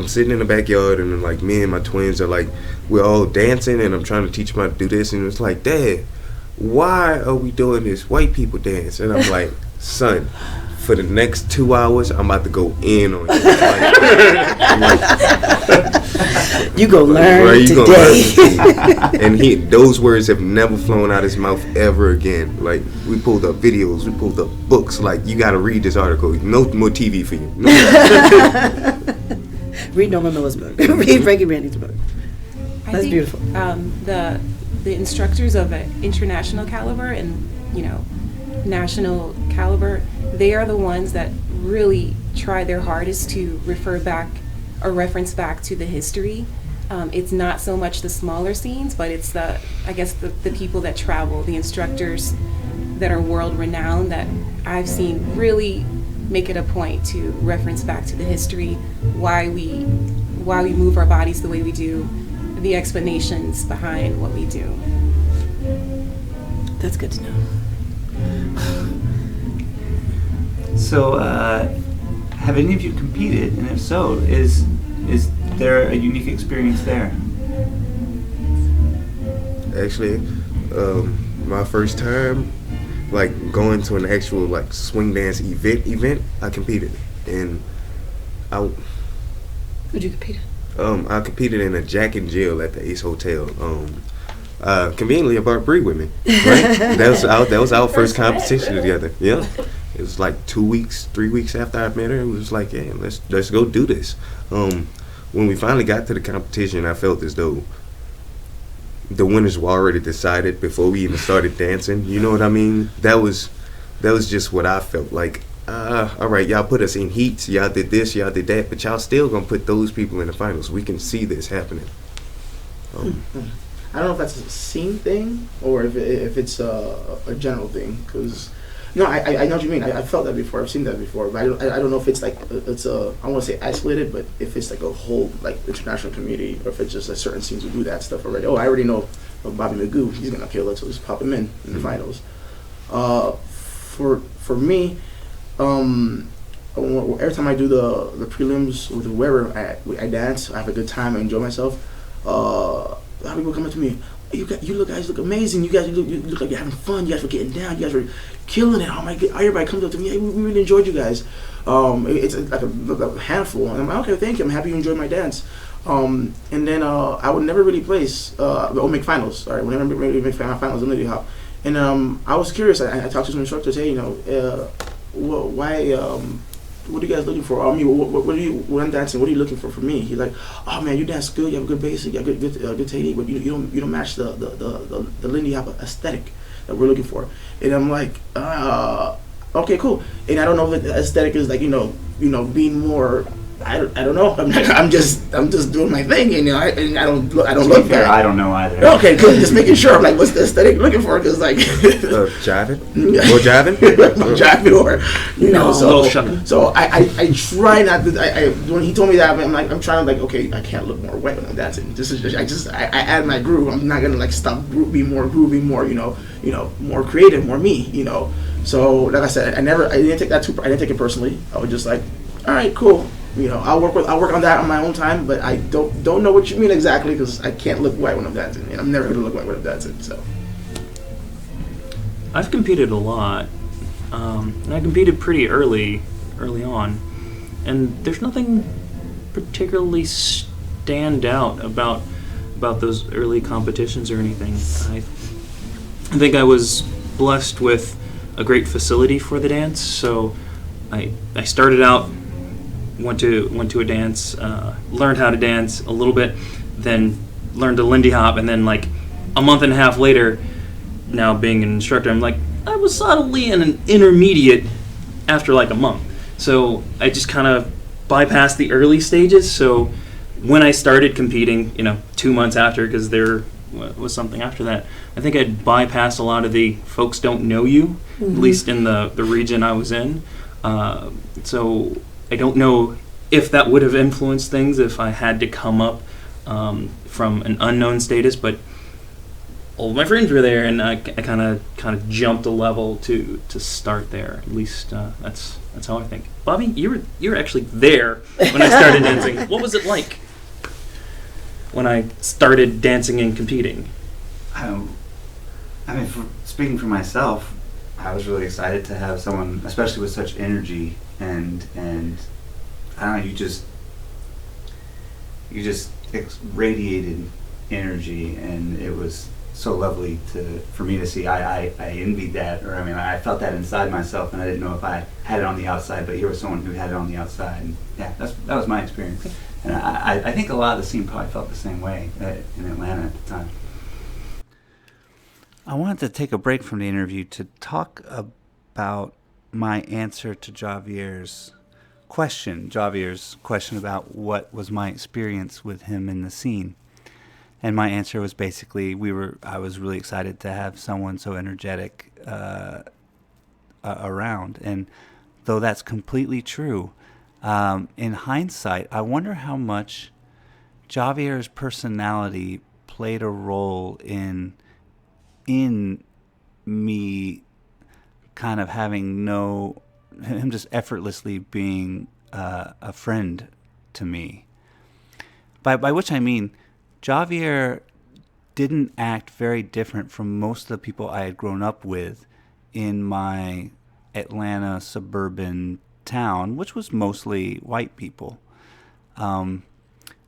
sitting in the backyard and like me and my twins are like, we're all dancing and I'm trying to teach them how to do this, and it's like, Dad, why are we doing this white people dance? And I'm like, son, for the next 2 hours, I'm about to go in on you. You go learn today. And those words have never flown out his mouth ever again. Like, we pulled up videos, we pulled up books. Like, you got to read this article. No more TV for you. No. Read Norman Miller's book. Read Frankie Randy's book. That's beautiful. The instructors of an international caliber and, national caliber, they are the ones that really try their hardest to refer back or reference back to the history. It's not so much the smaller scenes, but it's the people that travel, the instructors that are world renowned that I've seen really make it a point to reference back to the history, why we move our bodies the way we do, the explanations behind what we do. That's good to know. So, have any of you competed? And if so, is there a unique experience there? Actually, my first time, like going to an actual like swing dance event, I competed, and Who'd you compete in? I competed in a Jack and Jill at the Ace Hotel. Conveniently about Breai women. Right? That was our first competition together. Yeah, it was like 2 weeks, 3 weeks after I met her. It was like, yeah, let's go do this. When we finally got to the competition, I felt as though the winners were already decided before we even started dancing. You know what I mean? That was just what I felt like. All right, y'all put us in heats. Y'all did this, y'all did that, but y'all still gonna put those people in the finals. We can see this happening. I don't know if that's a scene thing or if it's a general thing, because No, I know what you mean. I felt that before. I've seen that before. But I don't know if it's like it's a, I want to say isolated, but if it's like a whole like international community, or if it's just like certain scenes who do that stuff already. Oh, I already know Bobby Magoo. He's gonna kill it, so just pop him in the finals. For me, every time I do the prelims with whoever I dance, I have a good time, I enjoy myself. A lot of people come up to me, you guys look amazing. You look like you're having fun. You guys were getting down. You guys were killing it. Oh my God! Everybody comes up to me, hey, we really enjoyed you guys. It's like a handful, and I'm like, okay, thank you. I'm happy you enjoyed my dance. And then I would never really place make finals. Sorry, whenever really make finals in Lindy Hop. And I was curious. I talked to some instructors. Hey, why? What are you guys looking for? I mean, when I'm dancing, what are you looking for me? He's like, oh man, you dance good. You have a good basic. You have good technique, but you don't match the Lindy Hop aesthetic that we're looking for. And I'm like, okay, cool. And I don't know if the aesthetic is like being more. I don't know. I'm just doing my thing, and I don't look fair. bad. I don't know either. Okay, good. Just making sure. I'm like, what's the aesthetic looking for? Because like, jiving, or jiving, jiving, or so. So I try not to. When he told me that, I'm trying to like, okay, I can't look more wet when I'm dancing. This is just I add my groove. I'm not gonna like stop being more groovy, more more creative, more me. So like I said, I didn't take that I didn't take it personally. I was just like, all right, cool. I'll work on that on my own time, but I don't know what you mean exactly, because I can't look white when I'm dancing, and I'm never gonna look white when I'm dancing. So I've competed a lot, and I competed pretty early on, and there's nothing particularly stand out about those early competitions or anything. I think I was blessed with a great facility for the dance, so I started out. Went to a dance, learned how to dance a little bit, then learned to Lindy Hop, and then like a month and a half later, now being an instructor, I'm like, I was solidly in an intermediate after like a month. So I just kind of bypassed the early stages. So when I started competing, 2 months after, because there was something after that, I think I'd bypassed a lot of the folks don't know you, at least in the region I was in. So I don't know if that would have influenced things if I had to come up from an unknown status, but all of my friends were there, and I kind of jumped a level to start there. At least that's how I think. Bobby, you were actually there when I started dancing. What was it like when I started dancing and competing? Speaking for myself, I was really excited to have someone, especially with such energy. And I don't know, you just radiated energy, and it was so lovely for me to see. I envied that, or I felt that inside myself, and I didn't know if I had it on the outside, but here was someone who had it on the outside, and yeah, that was my experience. And I think a lot of the scene probably felt the same way in Atlanta at the time. I wanted to take a break from the interview to talk about my answer to Javier's question about what was my experience with him in the scene. And my answer was basically I was really excited to have someone so energetic around. And though that's completely true, in hindsight, I wonder how much Javier's personality played a role in me kind of having him just effortlessly being a friend to me. By which I mean, Javier didn't act very different from most of the people I had grown up with in my Atlanta suburban town, which was mostly white people.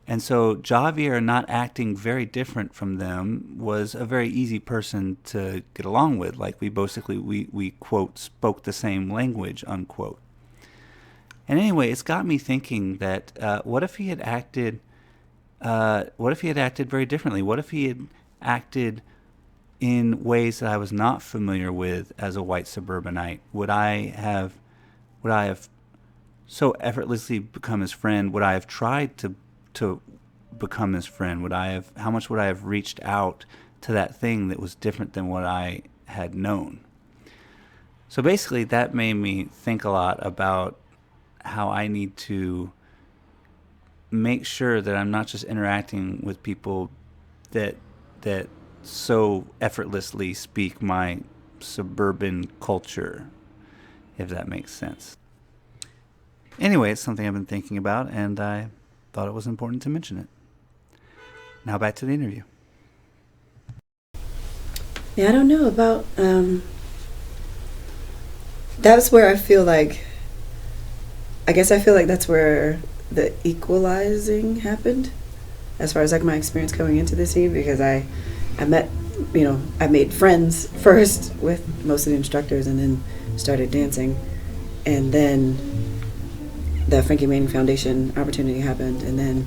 And so Javier not acting very different from them was a very easy person to get along with. Like we quote, spoke the same language, unquote. And anyway, it's got me thinking that what if he had acted very differently? What if he had acted in ways that I was not familiar with as a white suburbanite? Would I have so effortlessly become his friend? Would I have tried to become his friend? How much would I have reached out to that thing that was different than what I had known? So basically, that made me think a lot about how I need to make sure that I'm not just interacting with people that so effortlessly speak my suburban culture, if that makes sense. Anyway, it's something I've been thinking about, and I thought it was important to mention it. Now back to the interview. Yeah, I don't know about, that's where I feel like, I guess I feel like that's where the equalizing happened, as far as like my experience coming into the scene, because I met, I made friends first with most of the instructors and then started dancing. And then the Frankie Manning Foundation opportunity happened, and then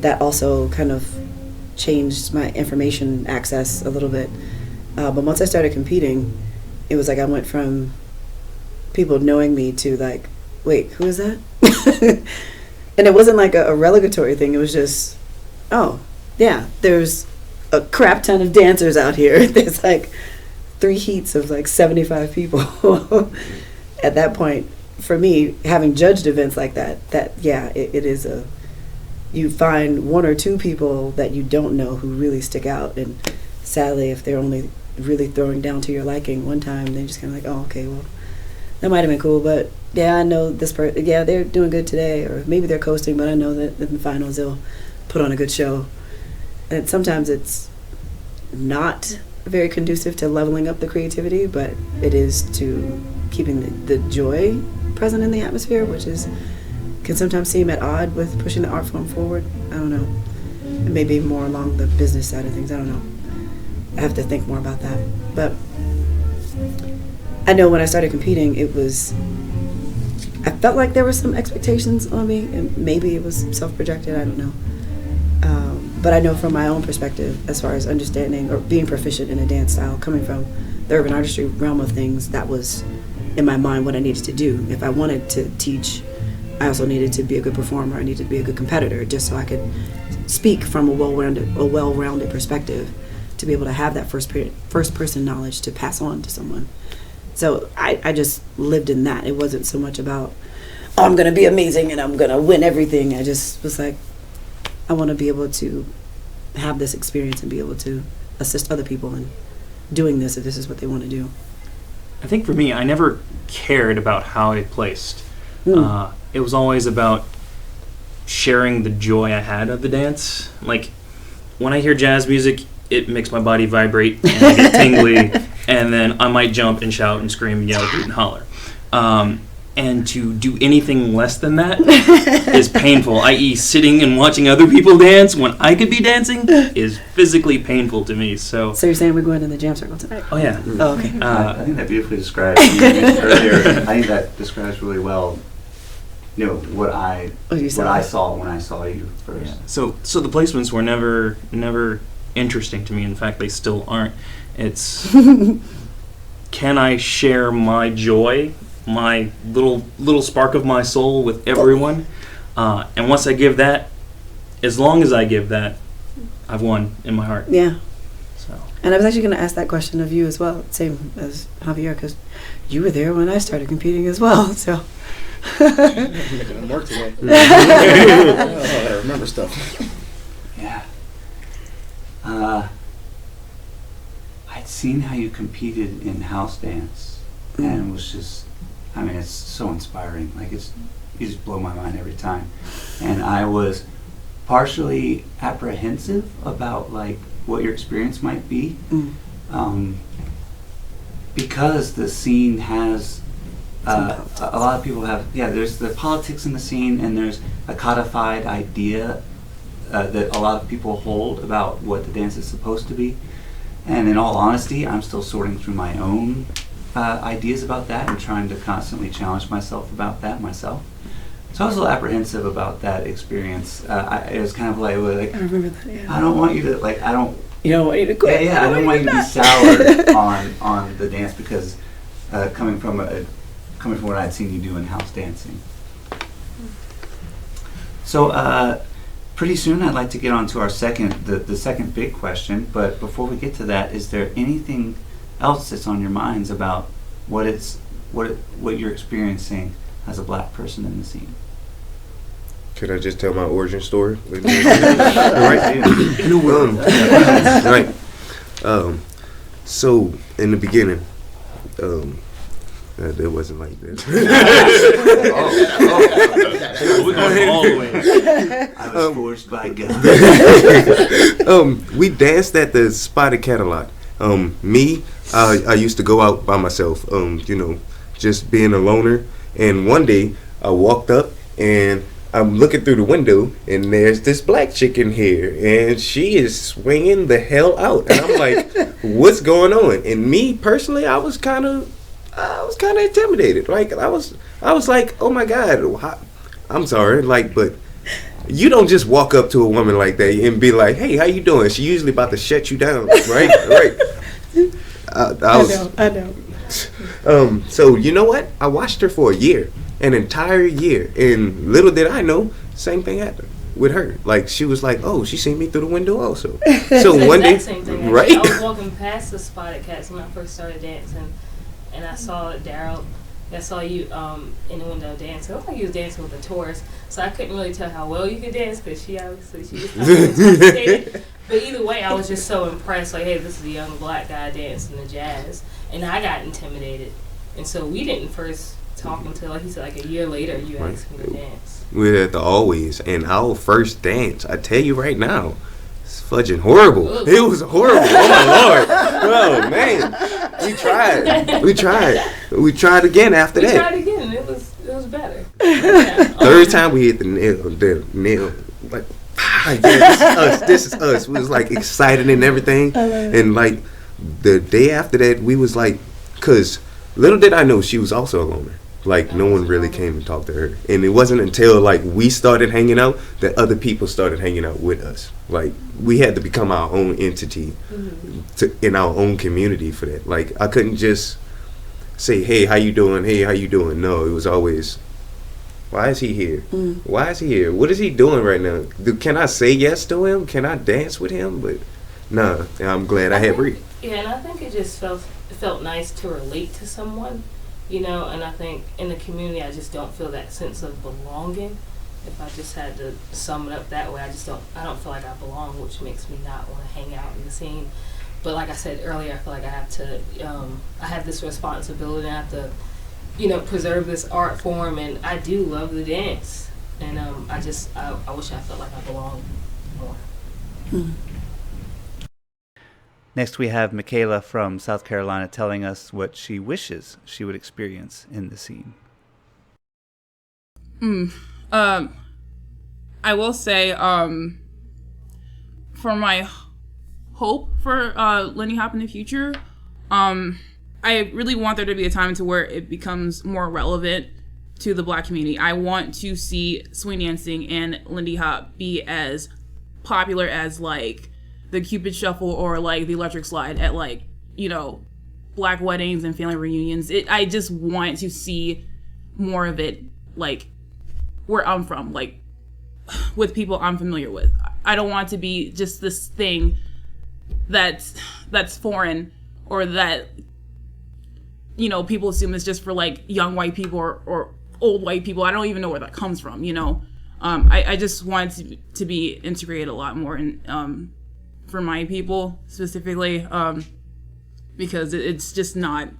that also kind of changed my information access a little bit. But once I started competing, it was like I went from people knowing me to like, wait, who is that? And it wasn't like a relegatory thing. It was just, oh, yeah, there's a crap ton of dancers out here. There's like 3 heats of like 75 people. At that point, for me, having judged events like that, it is you find 1 or 2 people that you don't know who really stick out. And sadly, if they're only really throwing down to your liking one time, they're just kind of like, oh, okay, well, that might have been cool, but yeah, I know this person, yeah, they're doing good today, or maybe they're coasting, but I know that in the finals they'll put on a good show. And sometimes it's not very conducive to leveling up the creativity, but it is to keeping the joy present in the atmosphere, which can sometimes seem at odd with pushing the art form forward. I don't know. It may be more along the business side of things. I don't know. I have to think more about that. But I know when I started competing, I felt like there were some expectations on me, and maybe it was self-projected, I don't know. But I know from my own perspective, as far as understanding or being proficient in a dance style, coming from the urban artistry realm of things, that was in my mind what I needed to do. If I wanted to teach, I also needed to be a good performer. I needed to be a good competitor, just so I could speak from a well-rounded perspective, to be able to have that first-person knowledge to pass on to someone. So I just lived in that. It wasn't so much about, oh, I'm going to be amazing and I'm going to win everything. I just was like, I want to be able to have this experience and be able to assist other people in doing this if this is what they want to do. I think for me, I never cared about how I placed. It was always about sharing the joy I had of the dance. Like, when I hear jazz music, it makes my body vibrate and I get tingly, and then I might jump and shout and scream and yell, hoot and holler. And to do anything less than that is painful, i.e. sitting and watching other people dance when I could be dancing is physically painful to me. So you're saying we're going to the jam circle tonight? Oh, yeah. Oh, okay. I think that beautifully describes, you mentioned earlier, I think that describes really well, what I saw when I saw you first. Yeah. So the placements were never interesting to me. In fact, they still aren't. It's, can I share my joy, my little spark of my soul with everyone? And once I give that, as long as I give that, I've won in my heart. Yeah. So. And I was actually going to ask that question of you as well, same as Javier, because you were there when I started competing as well. So. Making work today. I remember stuff. Yeah. I'd seen how you competed in house dance, and it was just, it's so inspiring. Like, you just blow my mind every time. And I was partially apprehensive about, like, what your experience might be, because the scene has, a lot of people have, there's the politics in the scene, and there's a codified idea that a lot of people hold about what the dance is supposed to be. And in all honesty, I'm still sorting through my own ideas about that and trying to constantly challenge myself about that myself. So I was a little apprehensive about that experience. It was kind of like I remember that, yeah. I don't want you to, like, you don't want you to quit. Yeah, I don't want you to be soured on the dance, because coming from what I'd seen you do in house dancing. So pretty soon I'd like to get on to our the second big question, but before we get to that, is there anything else that's on your minds about what you're experiencing as a black person in the scene. Could I just tell my origin story? Right. Right. So in the beginning, it wasn't like this. We're going all the way. I was forced by God. We danced at the Spotted Catalog. I used to go out by myself, just being a loner. And one day I walked up and I'm looking through the window and there's this black chick in here and she is swinging the hell out. And I'm like, what's going on? And me personally, I was kind of intimidated. Like I was like, oh my God, I'm sorry. Like, but you don't just walk up to a woman like that and be like, hey, how you doing? She usually about to shut you down, right? Right. I know. So you know what? I watched her for a year, an entire year, and little did I know, same thing happened with her. Like she was like, oh, she seen me through the window also. So one day, same thing, right? I was walking past the Spotted Cats when I first started dancing, and I saw Darold. I saw you in the window dancing. It looked like you was dancing with a tourist, so I couldn't really tell how well you could dance because she was intoxicated. But either way, I was just so impressed. Like, hey, this is a young black guy dancing the jazz, and I got intimidated. And so we didn't first talk until, like he said, like a year later. You asked me to dance. We're at the Always, and our first dance, I tell you right now, it's fudging horrible. Ugh. It was horrible. Oh my Lord. Oh man. We tried again after that. We tried again. It was better. Yeah. Third time we hit the nail. Like, yeah, this is us. We was like excited and everything. And like the day after that, we was like, cause little did I know she was also a loner. Like no one really came and talked to her. And it wasn't until like we started hanging out that other people started hanging out with us. Like we had to become our own entity in our own community for that. Like I couldn't just say, hey, how you doing? Hey, how you doing? No, it was always, why is he here? Why is he here? What is he doing right now? Can I say yes to him? Can I dance with him? But nah, I'm glad I had Breai. Yeah, and I think it just felt nice to relate to someone, and I think in the community I just don't feel that sense of belonging. If I just had to sum it up that way, I don't feel like I belong, which makes me not want to hang out in the scene. But like I said earlier, I feel like I have to, I have this responsibility, and I have to, preserve this art form, and I do love the dance. And I wish I felt like I belonged more. Next, we have Mikayla from South Carolina telling us what she wishes she would experience in the scene. I will say, for my hope for Lindy Hop in the future, I really want there to be a time to where it becomes more relevant to the black community. I want to see swing dancing and Lindy Hop be as popular as like the Cupid Shuffle or like the Electric Slide at like, black weddings and family reunions. I just want to see more of it like where I'm from, like with people I'm familiar with. I don't want it to be just this thing that's foreign or that people assume it's just for like young white people or old white people. I don't even know where that comes from. I just want it to be integrated a lot more in for my people specifically, because it's just not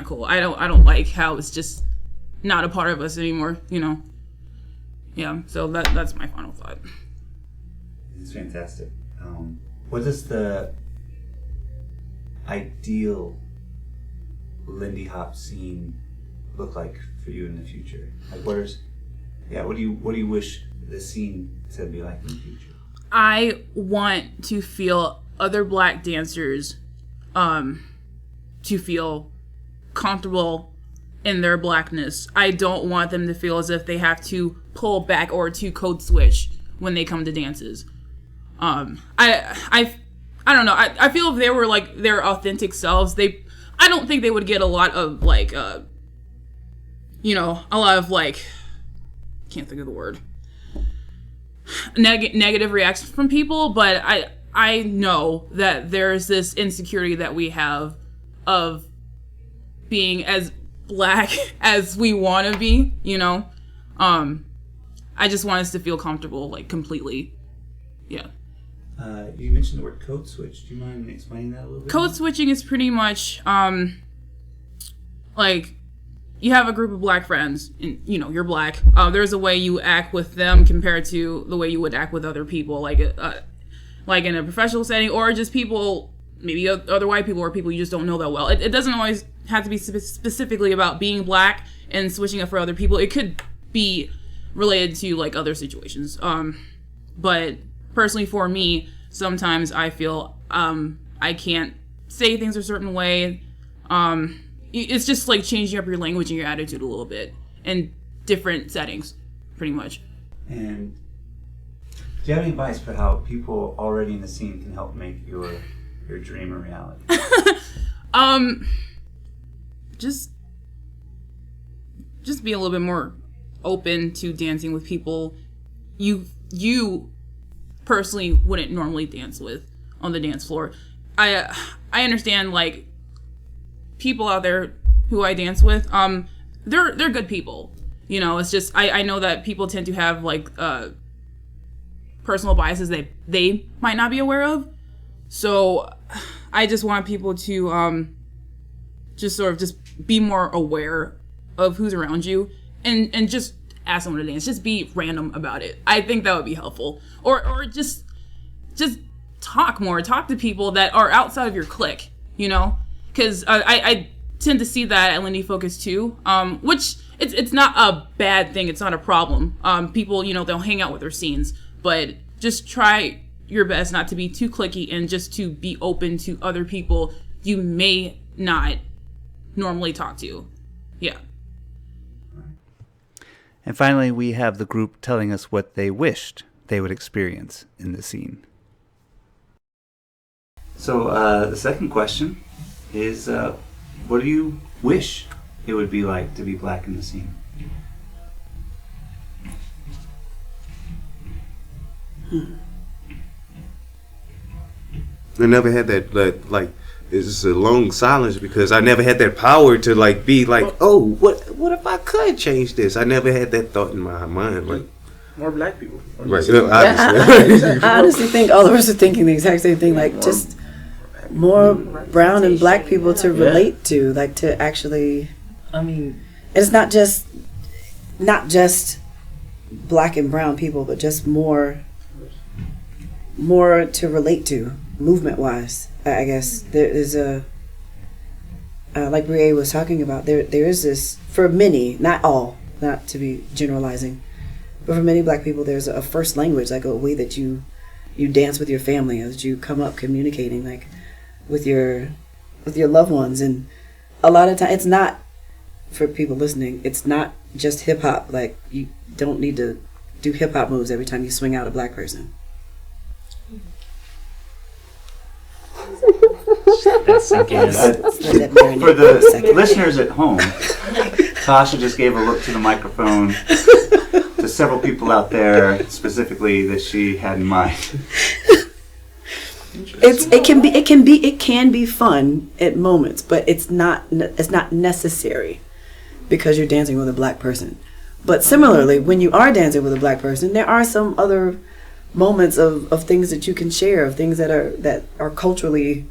cool. I don't like how it's just not a part of us anymore. Yeah. So that's my final thought. It's fantastic. What does the ideal Lindy Hop scene look like for you in the future? Like, what do you wish the scene to be like in the future? I want to feel other black dancers to feel comfortable in their blackness. I don't want them to feel as if they have to pull back or to code switch when they come to dances. I don't know. I feel if they were like their authentic selves, I don't think they would get a lot of like a lot of like, can't think of the word, negative reactions from people. But I know that there's this insecurity that we have of being as black as we want to be, you know. I just want us to feel comfortable, like, completely. Yeah. You mentioned the word code switch. Do you mind explaining that a little bit? Code switching is pretty much, like, you have a group of black friends, and, you know, you're black. There's a way you act with them compared to the way you would act with other people, like in a professional setting, or just people, maybe other white people or people you just don't know that well. It doesn't always have to be specifically about being black and switching up for other people. It could be related to, like, other situations. But personally for me, sometimes I feel I can't say things a certain way. It's just like changing up your language and your attitude a little bit in different settings, pretty much. And do you have any advice for how people already in the scene can help make your dream a reality? Just be a little bit more open to dancing with people you personally wouldn't normally dance with on the dance floor. I understand, like, people out there who I dance with, they're good people. You know, it's just I know that people tend to have, like, personal biases that they might not be aware of. So I just want people to just sort of just be more aware of who's around you and just ask someone to dance. Just be random about it. I think that would be helpful. Or just talk more. Talk to people that are outside of your clique, you know? Because I tend to see that at Lindy Focus too, which it's not a bad thing. It's not a problem. People, you know, they'll hang out with their scenes, but just try your best not to be too cliquey and just to be open to other people you may not normally talk to. Yeah. And finally, we have the group telling us what they wished they would experience in the scene. So the second question is, what do you wish it would be like to be black in the scene? I never had that like, it's just a long silence because I never had that power to, like, be like, oh, what if I could change this? I never had that thought in my mind, like, more black people. right? You know, obviously. I honestly think all of us are thinking the exact same thing, like, just more brown and black people to relate to, like, to actually, I mean, it's not just black and brown people, but just more to relate to, movement wise. I guess there is a like Breai was talking about, there is this, for many, not all, not to be generalizing, but for many black people there's a first language, like a way that you dance with your family, as you come up communicating, like, with your loved ones. And a lot of times, it's not, for people listening, it's not just hip hop. Like, you don't need to do hip hop moves every time you swing out a black person. that's sinking. For the listeners at home, Tasha just gave a look to the microphone to several people out there, specifically that she had in mind. It can be fun at moments, but it's not necessary because you're dancing with a black person. But similarly, when you are dancing with a black person, there are some other moments of things that you can share, of things that are culturally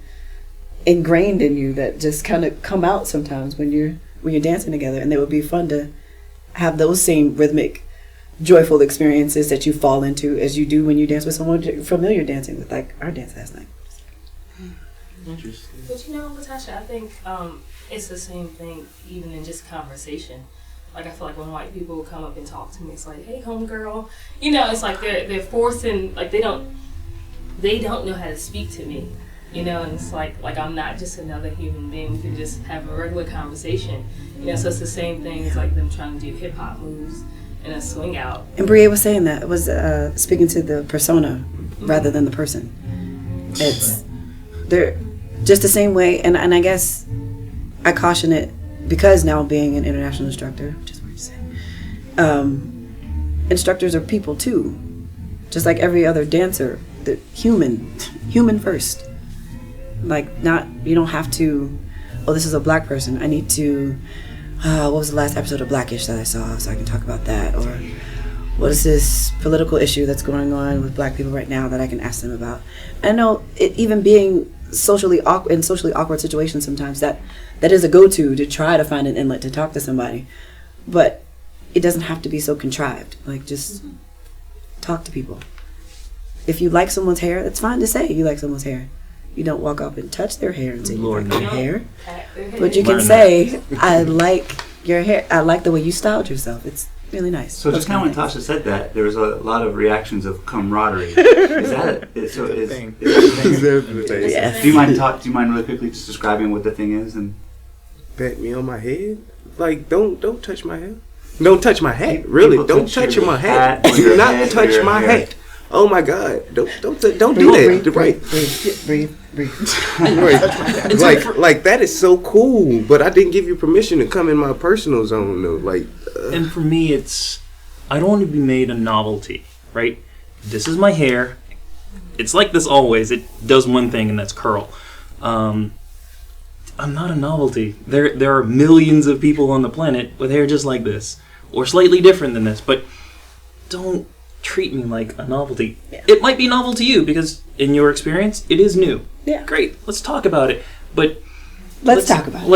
ingrained in you, that just kind of come out sometimes when you're dancing together. And it would be fun to have those same rhythmic, joyful experiences that you fall into as you do when you dance with someone you're familiar dancing with, like our dance last night. Interesting. But you know, Latasha, I think it's the same thing even in just conversation. Like, I feel like when white people come up and talk to me, it's like, hey, homegirl. You know, it's like they're forcing, like, they don't know how to speak to me. You know, and it's like I'm not just another human being. We can just have a regular conversation. You know, so it's the same thing as, like, them trying to do hip hop moves in a swing out. And Breai was saying that, it was speaking to the persona rather than the person. They're just the same way, and I guess I caution it because now being an international instructor, which is weird to say, instructors are people too, just like every other dancer. They're human first. Like, not, you don't have to oh, this is a black person. I need to, what was the last episode of Blackish that I saw so I can talk about that? Or what is this political issue that's going on with black people right now that I can ask them about? I know even being socially awkward situations sometimes, that is a go-to to try to find an inlet to talk to somebody. But it doesn't have to be so contrived. Like, just talk to people. If you like someone's hair, it's fine to say you like someone's hair. You don't walk up and touch their hair and say you like their hair. But you can say, I like your hair. I like the way you styled yourself. It's really nice. So just now when Tasha said that, there was a lot of reactions of camaraderie. Is that it? So is that the thing? Yes. Do you mind really quickly just describing what the thing is? And Pat me on my head? Like, don't touch my hair. Don't touch my hat. Really, don't touch my hat. Do not touch my hat. Oh my God! Don't do that. Breathe. Like that is so cool, but I didn't give you permission to come in my personal zone though. Like, and for me, it's I don't want to be made a novelty, right? This is my hair. It's like this always. It does one thing, and that's curl. I'm not a novelty. There are millions of people on the planet with hair just like this, or slightly different than this, but don't treat me like a novelty. Yeah. It might be novel to you because in your experience it is new. Yeah. Great. Let's talk about it. But let's talk about it.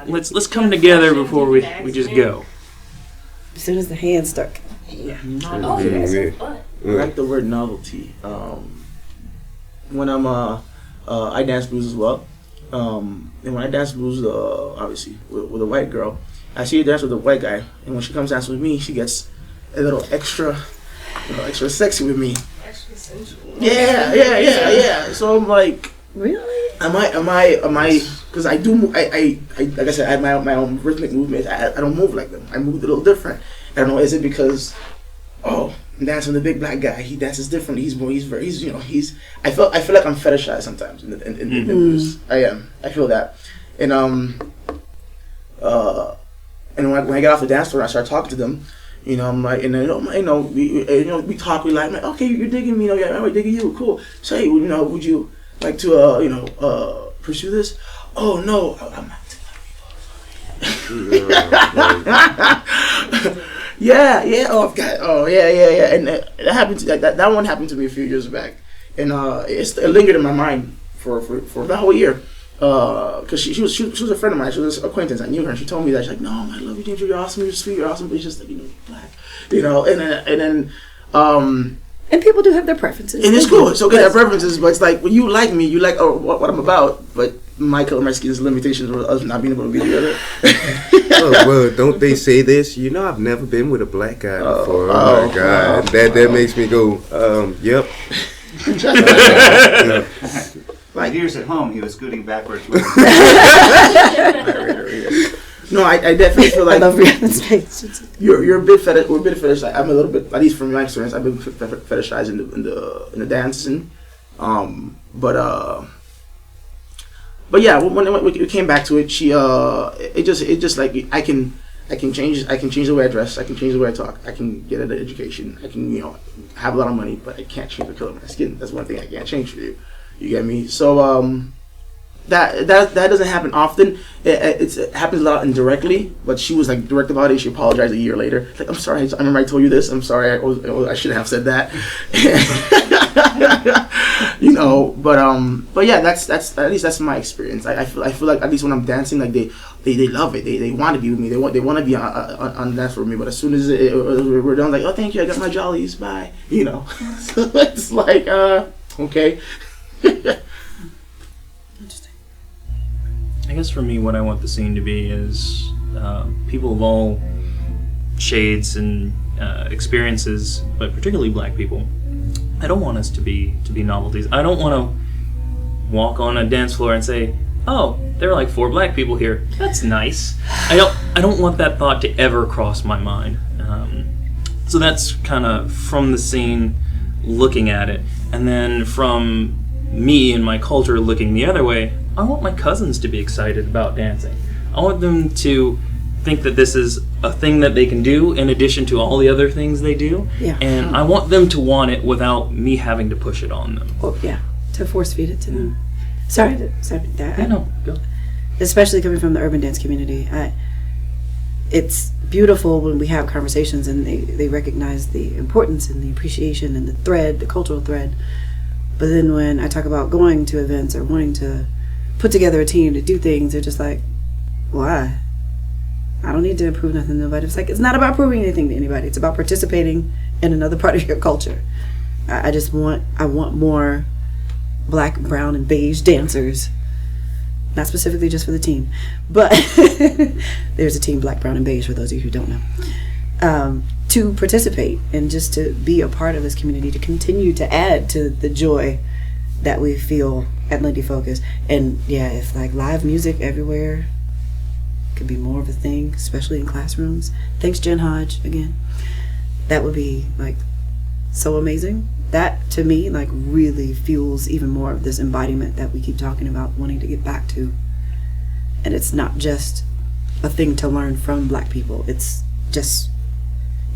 Let's come together before we just go. As soon as the hands start. Yeah. I like the word novelty. When I'm I dance blues as well. And when I dance blues, obviously with a white girl, I see her dance with a white guy, and when she comes dance with me, she gets a little extra sexy with me. Extra sensual. Yeah. So I'm like, really? Am I? Because I do. I like I said, I have my own rhythmic movements. I don't move like them. I move a little different. I don't know. Is it because I'm dancing with the big black guy? He dances differently. He's I feel like I'm fetishized sometimes in the blues. I am. I feel that. And when I get off the dance floor and I start talking to them, I'm like, and then, we talk, we like, okay, you're digging me, yeah, I'm digging you, cool. So, hey, would you like to, pursue this? Oh, no, I'm not yeah, and that happened, that one happened to me a few years back, and it lingered in my mind for about a whole year. Because she was a friend of mine. She was an acquaintance. I knew her, and she told me that she's like, "No, I love you, James. You're awesome. You're sweet. You're awesome." But it's just like black, and people do have their preferences. And it's cool. It's okay to have preferences, but it's like when you like me, you like what I'm about. But my skin's limitations were us not being able to be together. Well, don't they say this? I've never been with a black guy before. Oh my God, that makes me go, yep. Like years at home, he was scooting backwards. No, I definitely feel like I love Rihanna's face. You're a bit fetish. We're a bit fetish. I'm a little bit, at least from my experience, I've been fetishized in the dancing. But yeah, when we came back to it, she it just like I can change the way I dress. I can change the way I talk. I can get an education. I can have a lot of money, but I can't change the color of my skin. That's one thing I can't change for you. You get me? So that doesn't happen often. It happens a lot indirectly. But she was like direct about it. She apologized a year later. Like, I'm sorry. I remember I told you this. I'm sorry. I shouldn't have said that. But yeah, that's at least that's my experience. I feel like at least when I'm dancing, like they love it. They want to be with me. They want to be on the dance floor with me. But as soon as we're done, like, oh, thank you. I got my jollies. Bye. So it's like okay. Interesting. I guess for me, what I want the scene to be is people of all shades and experiences, but particularly black people. I don't want us to be novelties. I don't want to walk on a dance floor and say, "Oh, there are like 4 black people here. That's nice." I don't want that thought to ever cross my mind. So that's kind of from the scene, looking at it, and then from me and my culture looking the other way. I want my cousins to be excited about dancing. I want them to think that this is a thing that they can do in addition to all the other things they do. Yeah. And I want them to want it without me having to push it on them. Well, yeah, to force feed it to them. Sorry. I know. Go. especially coming from the urban dance community. It's beautiful when we have conversations and they recognize the importance and the appreciation and the cultural thread. But then when I talk about going to events or wanting to put together a team to do things, they're just like, why? I don't need to prove nothing to nobody. It's like, it's not about proving anything to anybody. It's about participating in another part of your culture. I want more black, brown, and beige dancers. Not specifically just for the team, but there's a team black, brown, and beige for those of you who don't know. To participate and just to be a part of this community, to continue to add to the joy that we feel at Lindy Focus. And yeah, if like live music everywhere could be more of a thing, especially in classrooms. Thanks, Jen Hodge, again. That would be like so amazing. That to me like really fuels even more of this embodiment that we keep talking about wanting to get back to. And it's not just a thing to learn from black people. It's just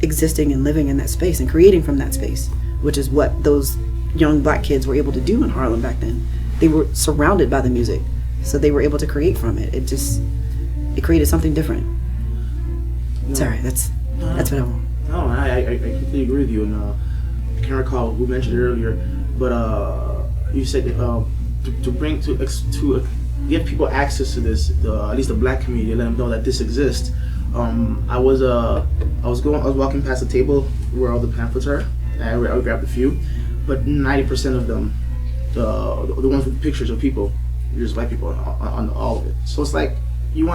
existing and living in that space and creating from that space, which is what those young black kids were able to do in Harlem back then. They were surrounded by the music, so they were able to create from it. It created something different. No. Sorry, that's what I want. No, I completely agree with you. And I can't recall who mentioned it earlier, but you said to give people access to this, at least the black community, let them know that this exists. I was walking past a table where all the pamphlets are. I grabbed a few, but 90% of them, the ones with pictures of people, just white people on all of it. So it's like you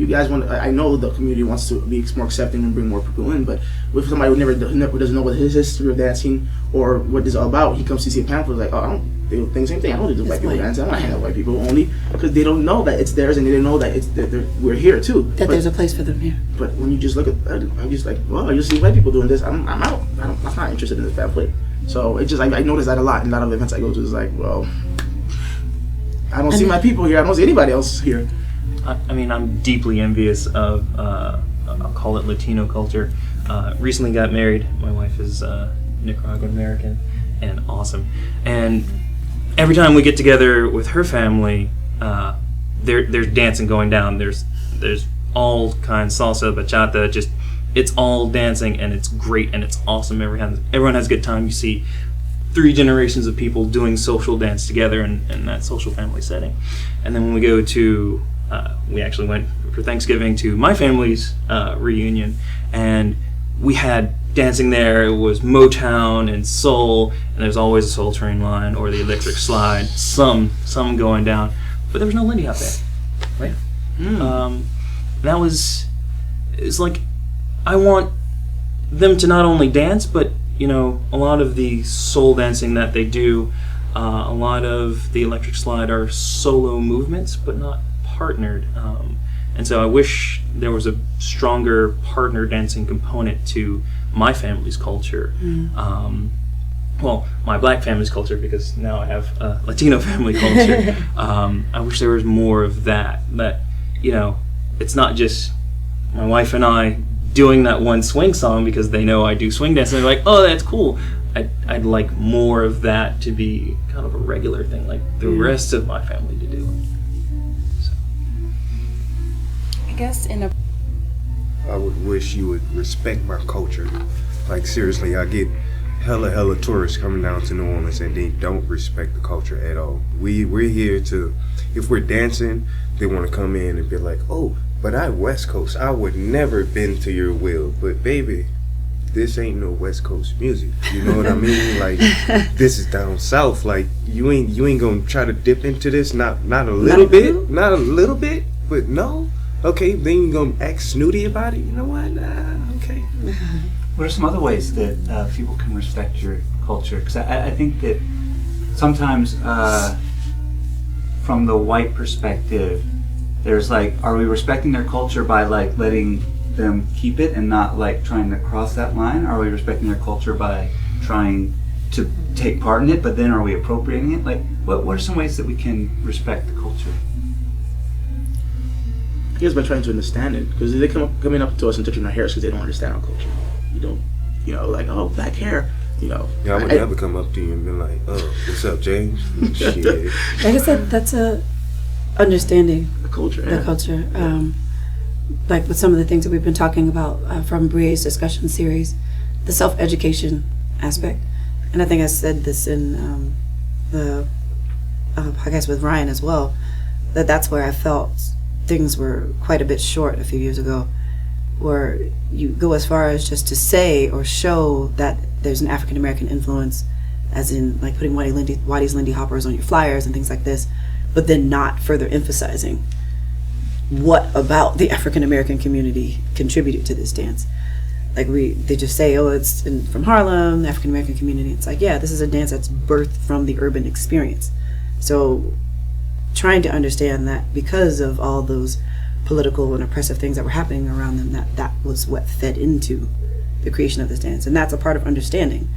guys want. I know the community wants to be more accepting and bring more people in, but with somebody who never doesn't know what his history of dancing or what this is all about, he comes to see a pamphlet like, they think the same thing. I don't do white people dance. I don't hang out with white people only because they don't know that it's theirs and they don't know that we're here too. There's a place for them here. But when you just look at, I'm just like, well, I just see white people doing this. I'm out. I'm not interested in this pamphlet. So it just I notice that a lot in a lot of events I go to. It's like, well, I don't see my people here. I don't see anybody else here. I mean, I'm deeply envious of, I'll call it Latino culture. Recently got married. My wife is Nicaraguan American and awesome. And every time we get together with her family, there's dancing going down. There's all kinds, salsa, bachata, just it's all dancing and it's great and it's awesome. Everyone has a good time. You see 3 generations of people doing social dance together in that social family setting. And then when we go to we actually went for Thanksgiving to my family's reunion, and we had dancing there. It was Motown and soul, and there's always a Soul Train line or the electric slide, some going down, but there was no Lindy Hop there, right? It's like I want them to not only dance, but a lot of the soul dancing that they do, a lot of the electric slide are solo movements, but not partnered, and so I wish there was a stronger partner dancing component to my family's culture. Well, my black family's culture, because now I have a Latino family culture. I wish there was more of that it's not just my wife and I doing that one swing song because they know I do swing dance and they're like, oh, that's cool. I'd like more of that to be kind of a regular thing, like the rest of my family to do. I guess I would wish you would respect my culture. Like seriously, I get hella tourists coming down to New Orleans and they don't respect the culture at all. We're here to, if we're dancing, they want to come in and be like, oh, but I West Coast. I would never been to your will, but baby, this ain't no West Coast music. You know what I mean? Like this is down south. Like you ain't gonna try to dip into this. Not a little bit, but no. Okay, then you gonna act snooty about it? You know what? Okay. What are some other ways that people can respect your culture? Because I think that sometimes from the white perspective, there's like, are we respecting their culture by like letting them keep it and not like trying to cross that line? Are we respecting their culture by trying to take part in it, but then are we appropriating it? Like, what are some ways that we can respect the culture? I guess by trying to understand it, because they coming up to us and touching our hair because they don't understand our culture. You don't, like, oh, black hair. Yeah, I would never come up to you and be like, oh, what's up, James? Shit. Like I said, that's understanding The culture. the culture. Like with some of the things that we've been talking about from Breai's discussion series, the self-education aspect. And I think I said this in the podcast with Ryan as well, that's where I felt things were quite a bit short a few years ago, where you go as far as just to say or show that there's an African American influence, as in like putting Whitey's Lindy Hoppers on your flyers and things like this, but then not further emphasizing what about the African American community contributed to this dance. Like they just say, oh, it's from Harlem, the African American community. It's like, yeah, this is a dance that's birthed from the urban experience. So trying to understand that because of all those political and oppressive things that were happening around them, that was what fed into the creation of this dance. And that's a part of understanding,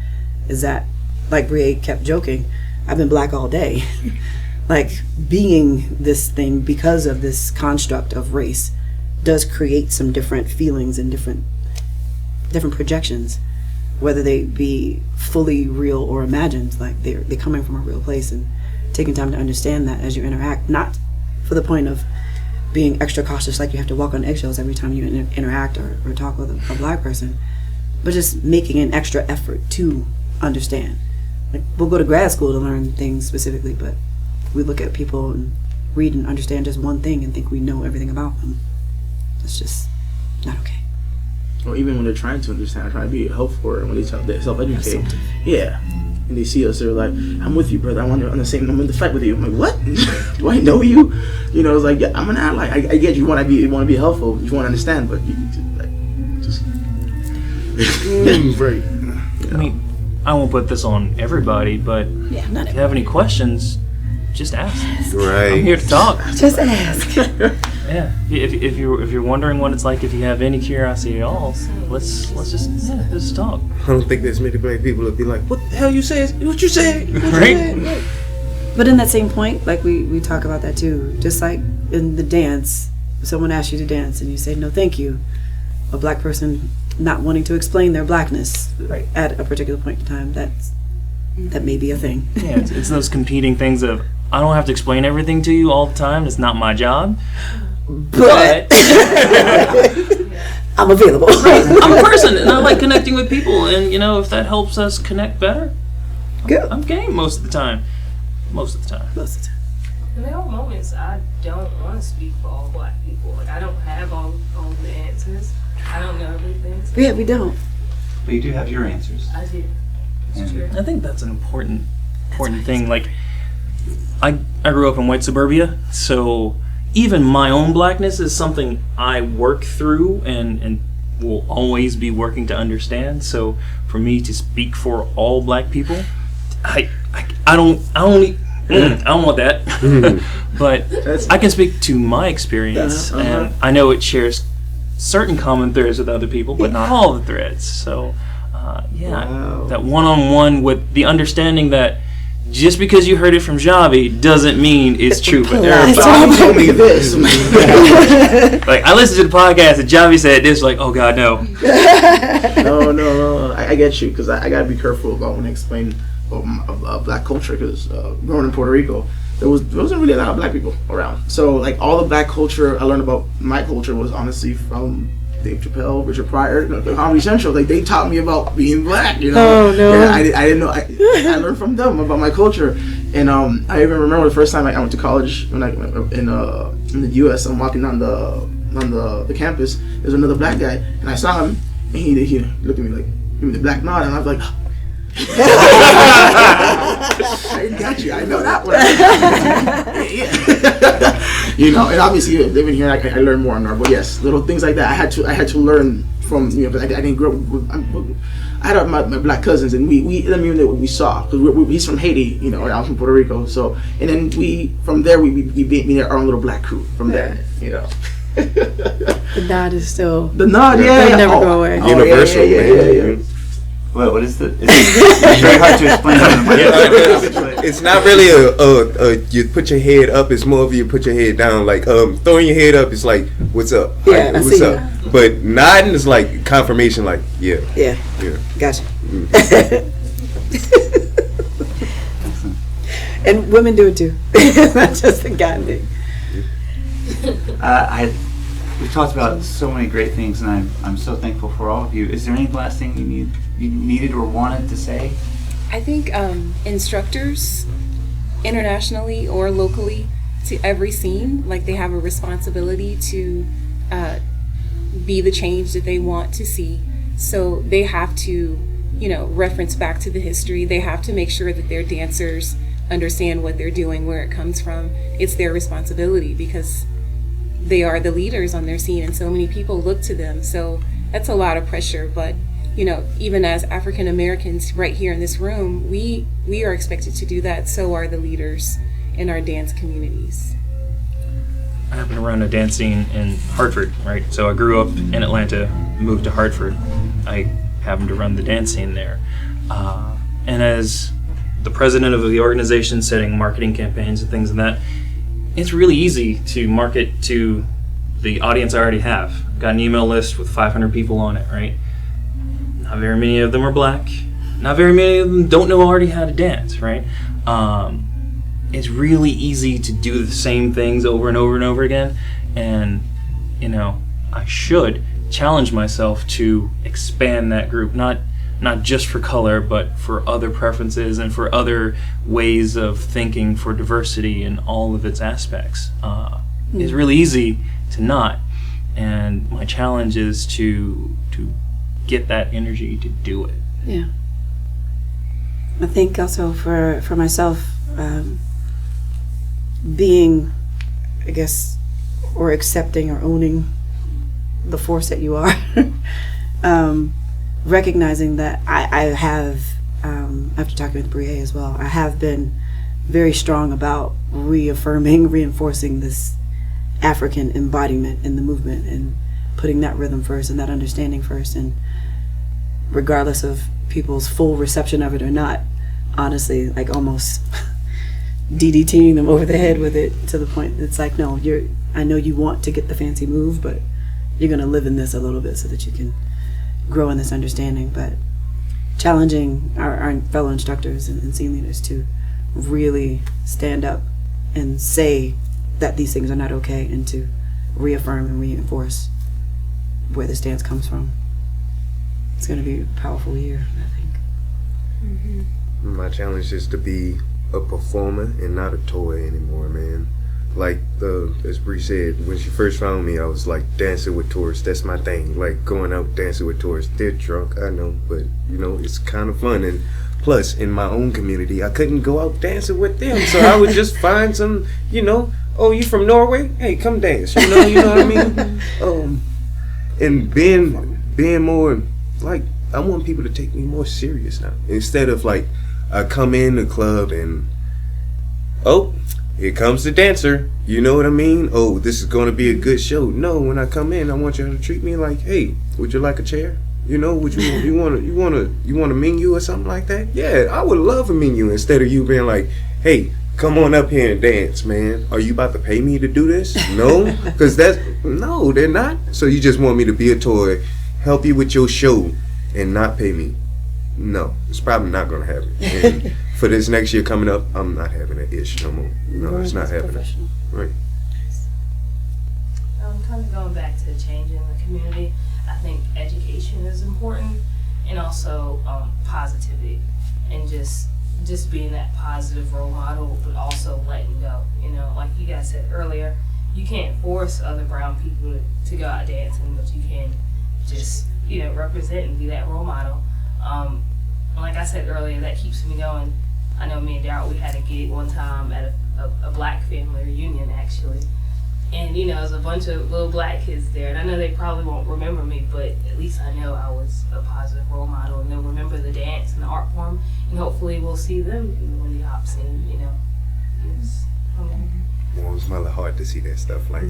is that, like Breai kept joking, I've been black all day. Like being this thing because of this construct of race does create some different feelings and different projections, whether they be fully real or imagined. Like they're coming from a real place, and taking time to understand that as you interact, not for the point of being extra cautious, like you have to walk on eggshells every time you interact or talk with a black person, but just making an extra effort to understand. Like we'll go to grad school to learn things specifically, but we look at people and read and understand just one thing and think we know everything about them. That's just not okay. Or even when they're trying to understand, trying to be helpful, or when they self-educate. Yeah. And they see us, they're like, I'm with you, brother. I'm in the fight with you. I'm like, what? Do I know you? You know, it's like, yeah, I'm an ally. I get you want to be helpful, you want to understand, but you need to just right. I mean, I won't put this on everybody, but if you have any questions, just ask. Right. I'm here to talk. Just ask. Yeah. If you're wondering what it's like, if you have any curiosity at all, let's just talk. I don't think there's many black people that be like, what the hell you say? What you say? Right. But in that same point, like we talk about that too. Just like in the dance, if someone asks you to dance and you say no, thank you, a black person not wanting to explain their blackness at a particular point in time, that may be a thing. Yeah, it's those competing things of, I don't have to explain everything to you all the time. It's not my job. But I'm available. I'm a person, and I like connecting with people. And if that helps us connect better, good. I'm game most of the time. Most of the time. And there are moments I don't want to speak for all black people. Like I don't have all the answers. I don't know everything. So Yeah, we don't. But you do have your answers. I do. It's true. I think that's an important thing. Like, I grew up in white suburbia, so even my own blackness is something I work through and will always be working to understand. So for me to speak for all black people, I don't want that. But I can speak to my experience, and I know it shares certain common threads with other people, but not all the threads. So that one-on-one with the understanding that just because you heard it from Javi doesn't mean it's true for everybody. Told me this. Like, I listened to the podcast and Javi said this, like, oh God, no. No. I get you, because I gotta be careful about when I explain black culture, because growing in Puerto Rico, there wasn't really a lot of black people around. So like all the black culture I learned about my culture was honestly from Dave Chappelle, Richard Pryor, the Comedy Central. Like they taught me about being black, you know. Oh no! And I didn't know. I learned from them about my culture, and I even remember the first time I went to college when in the U.S. I'm walking on the campus. There's another black guy, and I saw him, and he looked at me like, give me the black nod, and I was like. I got you. I know that one. You know, and obviously living here, I learned more and more. But yes, little things like that. I had to learn from. You know, I didn't grow up. I had my black cousins, and we know what we saw, because he's from Haiti. You know, and I'm from Puerto Rico. So, and then from there we made our own little black crew. From there, you know. The nod is still. The nod, yeah. It'll never go away. Universal, Yeah. What is the? It's very hard to explain. It's not really a you put your head up. It's more of you put your head down. Like throwing your head up is like, what's up? Yeah, like, what's up? But nodding is like confirmation. Like yeah. Gotcha. And women do it too. It's not just a guy thing. we talked about so many great things, and I'm so thankful for all of you. Is there any last thing you needed or wanted to say? I think instructors, internationally or locally, to every scene, like they have a responsibility to be the change that they want to see. So they have to, reference back to the history. They have to make sure that their dancers understand what they're doing, where it comes from. It's their responsibility because they are the leaders on their scene and so many people look to them. So that's a lot of pressure. But, even as African Americans right here in this room, we are expected to do that. So are the leaders in our dance communities. I happen to run a dance scene in Hartford, right? So I grew up in Atlanta, moved to Hartford. I happened to run the dance scene there. And as the president of the organization setting marketing campaigns and things like that, it's really easy to market to the audience I already have. Got an email list with 500 people on it, right? Not very many of them are black. Not very many of them don't know already how to dance, right? It's really easy to do the same things over and over and over again. And, I should challenge myself to expand that group, not just for color, but for other preferences and for other ways of thinking for diversity in all of its aspects. It's really easy to not. And my challenge is to get that energy to do it. Yeah. I think also for myself, being, I guess, or accepting or owning the force that you are, recognizing that I have, after talking with Breai as well, I have been very strong about reinforcing this African embodiment in the movement and putting that rhythm first and that understanding first. And regardless of people's full reception of it or not, honestly, like almost DDTing them over the head with it to the point it's like, no, I know you want to get the fancy move, but you're going to live in this a little bit so that you can grow in this understanding. But challenging our fellow instructors and scene leaders to really stand up and say that these things are not okay and to reaffirm and reinforce where this dance comes from. It's going to be a powerful year, I think. Mm-hmm. My challenge is to be a performer and not a toy anymore, man. Like as Bree said, when she first found me, I was like dancing with tourists. That's my thing. Like going out dancing with tourists. They're drunk, I know, but it's kind of fun. And plus, in my own community, I couldn't go out dancing with them, so I would just find some, oh, you from Norway? Hey, come dance. You know what I mean? And being more like, I want people to take me more serious now. Instead of like, I come in the club and, oh, here comes the dancer. You know what I mean? Oh, this is going to be a good show. No, when I come in, I want you to treat me like, hey, would you like a chair? Would you want a menu or something like that? Yeah, I would love a menu instead of you being like, hey, come on up here and dance, man. Are you about to pay me to do this? No, because no, they're not. So you just want me to be a toy, help you with your show, and not pay me? No, it's probably not going to happen. And for this next year coming up, I'm not having that ish no more. No, it's not happening. Right. Kind of going back to changing the community, I think education is important, and also positivity, and just being that positive role model, but also letting go. Like you guys said earlier, you can't force other brown people to go out dancing, but you can just represent and be that role model. Like I said earlier, that keeps me going. I know me and Darold, we had a gig one time at a black family reunion, actually. And, it was a bunch of little black kids there. And I know they probably won't remember me, but at least I know I was a positive role model. And they'll remember the dance and the art form. And hopefully we'll see them in the Lindy Hop scene, Yes. Well, it was really hard to see that stuff. Like,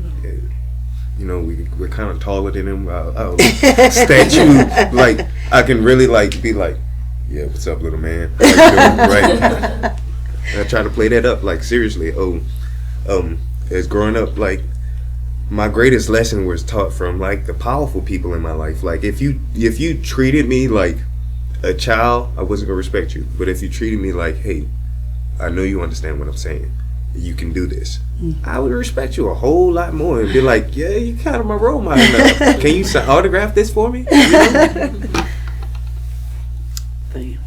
we're kind of taller than him. Statue, like, I can really, like, be like, yeah, what's up, little man? How you doing? Right. And I try to play that up, like, seriously. As growing up, like, my greatest lesson was taught from, like, the powerful people in my life. Like, if you treated me like a child, I wasn't going to respect you. But if you treated me like, hey, I know you understand what I'm saying, you can do this. I would respect you a whole lot more and be like, yeah, you kind of my role model now. Can you autograph this for me? You know? Thank you.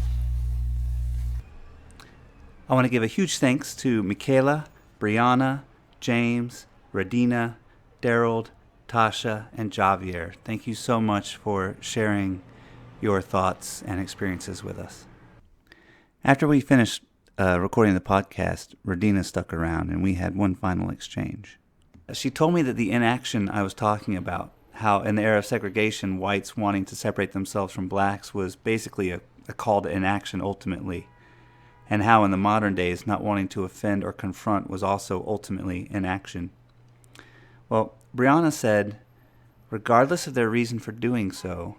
I want to give a huge thanks to Mikayla, Breonna, James, Radeena, Darold, Tasha, and Javier. Thank you so much for sharing your thoughts and experiences with us. After we finished recording the podcast, Radeena stuck around and we had one final exchange. She told me that the inaction I was talking about, how in the era of segregation, whites wanting to separate themselves from blacks was basically a call to inaction ultimately, and how in the modern days not wanting to offend or confront was also ultimately inaction. Well, Breonna said, regardless of their reason for doing so,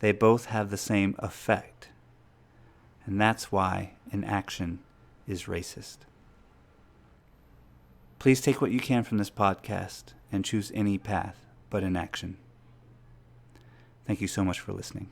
they both have the same effect. And that's why inaction is racist. Please take what you can from this podcast and choose any path but inaction. Thank you so much for listening.